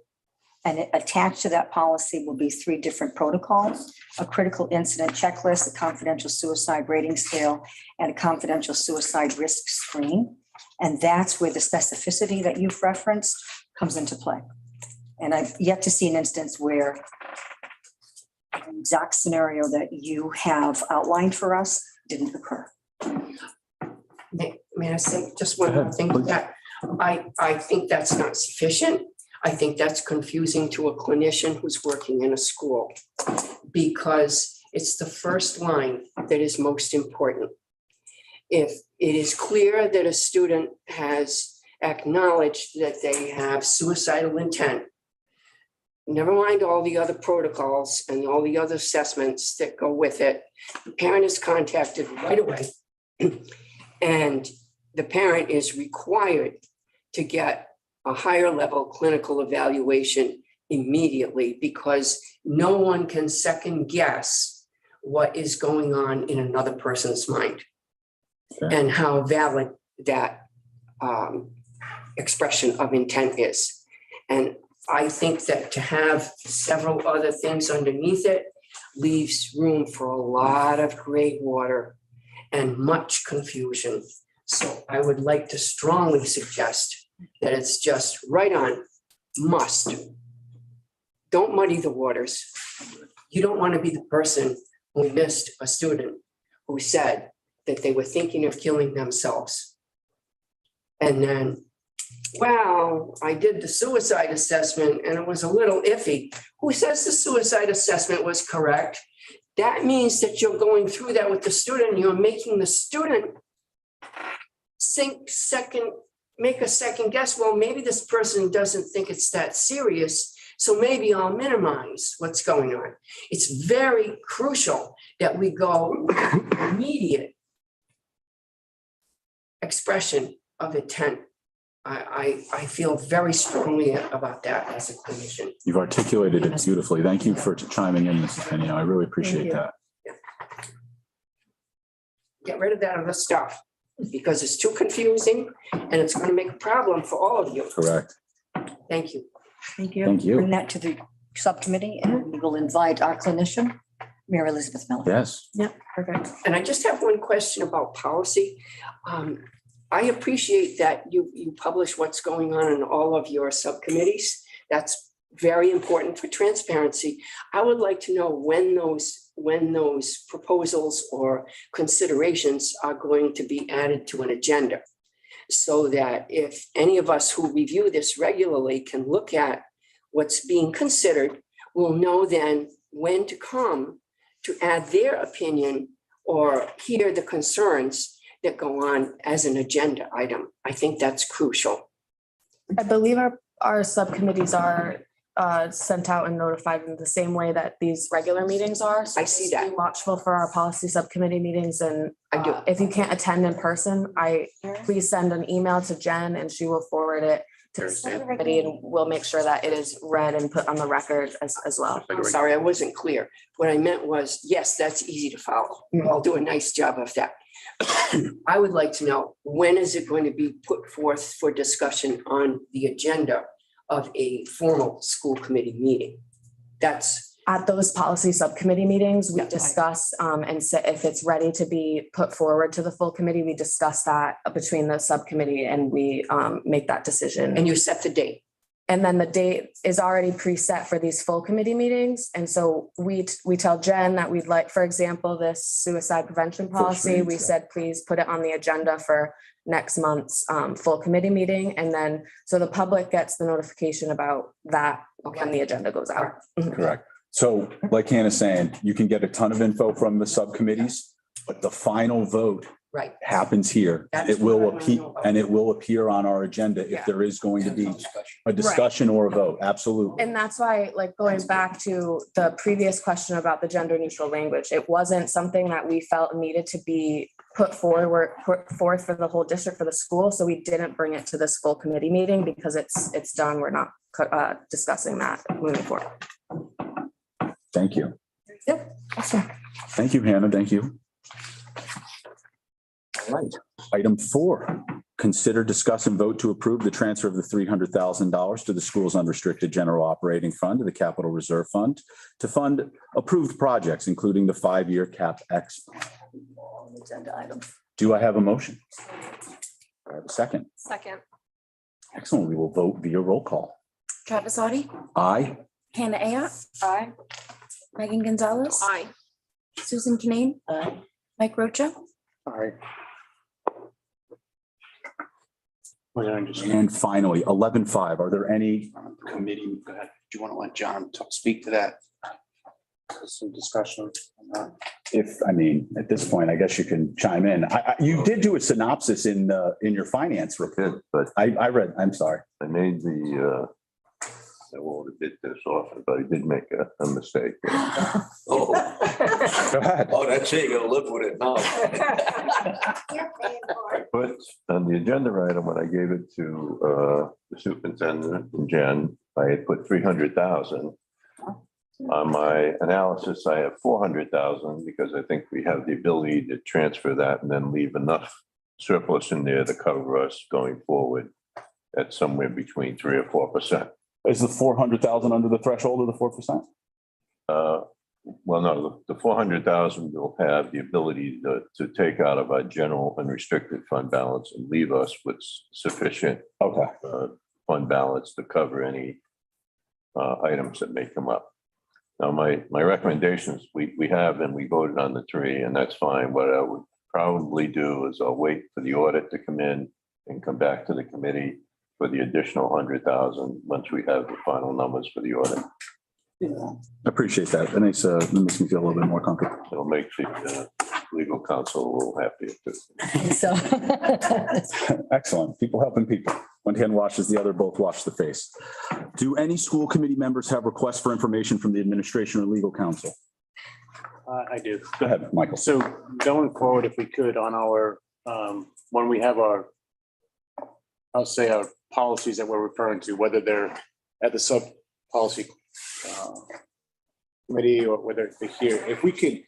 And attached to that policy will be 3 different protocols: a critical incident checklist, a confidential suicide rating scale, and a confidential suicide risk screen. And that's where the specificity that you've referenced comes into play. And I've yet to see an instance where the exact scenario that you have outlined for us didn't occur. May I say just one more thing to that? I think that's not sufficient. I think that's confusing to a clinician who's working in a school because it's the first line that is most important. If it is clear that a student has acknowledged that they have suicidal intent, never mind all the other protocols and all the other assessments that go with it, the parent is contacted right away. And the parent is required to get a higher level clinical evaluation immediately because no one can second guess what is going on in another person's mind and how valid that expression of intent is. And I think that to have several other things underneath it leaves room for a lot of gray water and much confusion. So I would like to strongly suggest that it's just right on, must. Don't muddy the waters. You don't want to be the person who missed a student who said that they were thinking of killing themselves. And then well, I did the suicide assessment and it was a little iffy. Who says the suicide assessment was correct? That means that you're going through that with the student, you're making the student make a second guess. Well, maybe this person doesn't think it's that serious, so maybe I'll minimize what's going on. It's very crucial that we go with immediate expression of intent. I feel very strongly about that as a clinician. You've articulated it beautifully. Thank you for chiming in, Mrs. Penny. I really appreciate that. Get rid of that other stuff because it's too confusing and it's going to make a problem for all of you. Correct. Thank you. Thank you. Thank you. Bring that to the subcommittee and we will invite our clinician, Mary Elizabeth Miller. Yes. Yep, perfect. And I just have one question about policy. I appreciate that you publish what's going on in all of your subcommittees. That's very important for transparency. I would like to know when those proposals or considerations are going to be added to an agenda. So that if any of us who review this regularly can look at what's being considered, we'll know then when to come to add their opinion or hear the concerns that go on as an agenda item. I think that's crucial. I believe our subcommittees are sent out and notified in the same way that these regular meetings are. So I see just be that. watchful for our policy subcommittee meetings, and I do. if you can't attend in person, please send an email to Jen and she will forward it to the subcommittee, and we'll make sure that it is read and put on the record as well. I'm sorry, I wasn't clear. What I meant was, yes, that's easy to follow. I'll do a nice job of that. I would like to know, when is it going to be put forth for discussion on the agenda of a formal school committee meeting? That's At those policy subcommittee meetings, we Yeah. discuss and say if it's ready to be put forward to the full committee, we discuss that between the subcommittee and we make that decision. and you set the date. And then the date is already preset for these full committee meetings. And so we tell Jen that we'd like, for example, this suicide prevention policy, reads, we yeah. said, please put it on the agenda for next month's full committee meeting. And then, so the public gets the notification about that when the agenda goes out. Mhm. Correct. So like Hannah's saying, you can get a ton of info from the subcommittees, but the final vote Right. happens here. That's It will what I wanna appear, know about. and it will appear on our agenda Yeah. if there is going to be a discussion or a vote. Absolutely. And that's why, like, going back to the previous question about the gender neutral language, it wasn't something that we felt needed to be put forth for the whole district, for the school. So we didn't bring it to this full committee meeting because it's done. We're not discussing that moving forward. Thank you. Yep. Awesome. Thank you, Hannah. Thank you. All right. Item 4, consider, discuss, and vote to approve the transfer of the $300,000 to the school's unrestricted general operating fund to the capital reserve fund to fund approved projects, including the 5-year CapEx. Agenda item. Do I have a motion? I have a second. Second. Excellent. We will vote via roll call. Travis Audi, Aye. Hannah Ayotte, Aye. Megan Gonzalez. Aye. Susan Kinane. Mike Rocha. All right. Was there any And finally, 11.5. Are there any committee? Go ahead. Do you want to let John speak to that? Some discussion. at this point, I guess you can chime in. You did do a synopsis in your finance report. Did, but I read, I'm sorry. I made I won't admit this often, but I did make a mistake. Oh, Go ahead. oh, that's it. You're gonna live with it now. I put on the agenda item, when I gave it to the superintendent and Jen, I had put 300,000. On my analysis, I have 400,000 because I think we have the ability to transfer that and then leave enough surplus in there to cover us going forward at somewhere between 3 or 4%. Is the 400,000 under the threshold of the 4%? Well, no, the 400,000 will have the ability to take out of our general unrestricted fund balance and leave us with sufficient fund balance to cover any items that may come up. Now, my recommendations, we have and we voted on the 3, and that's fine. What I would probably do is I'll wait for the audit to come in and come back to the committee for the additional 100,000 once we have the final numbers for the audit. Appreciate that. That makes me feel a little bit more comfortable. It'll make the legal counsel a little happier too. So. Excellent. People helping people. One hand washes the other, both wash the face. Do any school committee members have requests for information from the administration or legal counsel? I do. Go ahead, Michael. So going forward, if we could on our, when we have our, I'll say our policies that we're referring to, whether they're at the sub policy committee or whether they're here, if we could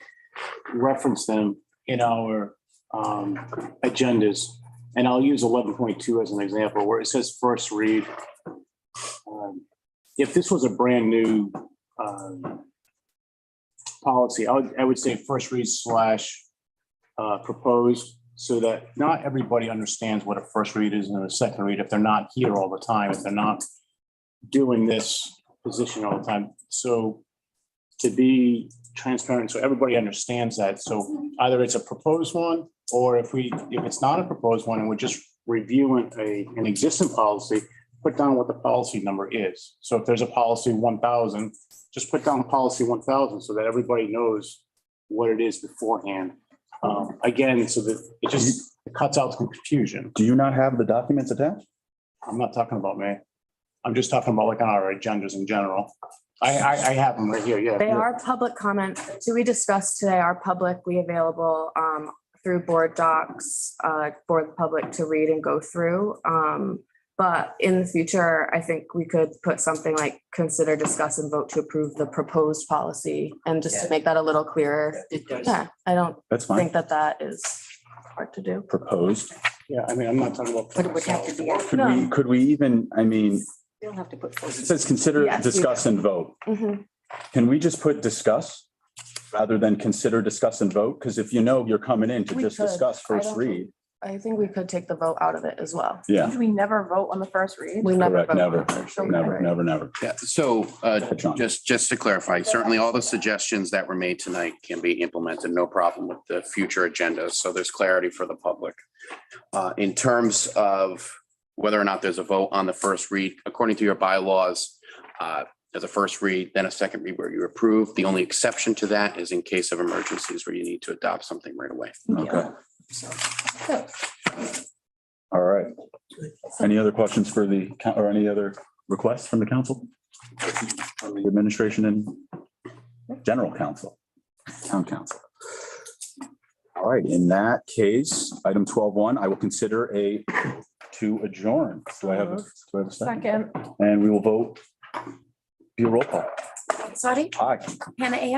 reference them in our agendas, and I'll use 11.2 as an example where it says first read. If this was a brand new policy, I would say first read / proposed, so that not everybody understands what a first read is and a second read if they're not here all the time, if they're not doing this position all the time. So to be transparent, so everybody understands that. So either it's a proposed one, or if it's not a proposed one and we're just reviewing an existing policy, put down what the policy number is. So if there's a policy 1000, just put down policy 1000 so that everybody knows what it is beforehand. Again, so that it cuts out the confusion. Do you not have the documents attached? I'm not talking about me. I'm just talking about like on our agendas in general. I have them right here, yeah. They are public comment. So we discussed today are publicly available through board docs for the public to read and go through. But in the future, I think we could put something like consider, discuss, and vote to approve the proposed policy, and just to make that a little clearer. It does. Yeah, I don't That's fine. think that is hard to do. Proposed. Yeah, I mean, I'm not talking about. But it would have to be, Could we even, I mean, they'll have to put. it says consider, Yes, we discuss and vote. Mhm. Can we just put discuss rather than consider, discuss and vote? Because if you know you're coming in to We just could. discuss I first don't read. I think we could take the vote out of it as well. Yeah, We never vote on the first read. We never correct. vote. Never, Okay. never. Yeah, so John. just to clarify, certainly all the suggestions that were made tonight can be implemented, no problem with the future agendas. So there's clarity for the public. In terms of whether or not there's a vote on the first read, according to your bylaws, there's a first read, then a second read where you approve. The only exception to that is in case of emergencies where you need to adopt something right away. Okay. All right. Any other questions for or any other requests from the council? From the administration and general counsel, town council. All right, in that case, item 12.1, I will consider to adjourn. Do I have a second? And we will vote via roll call. Sorry, Aye. Hannah A.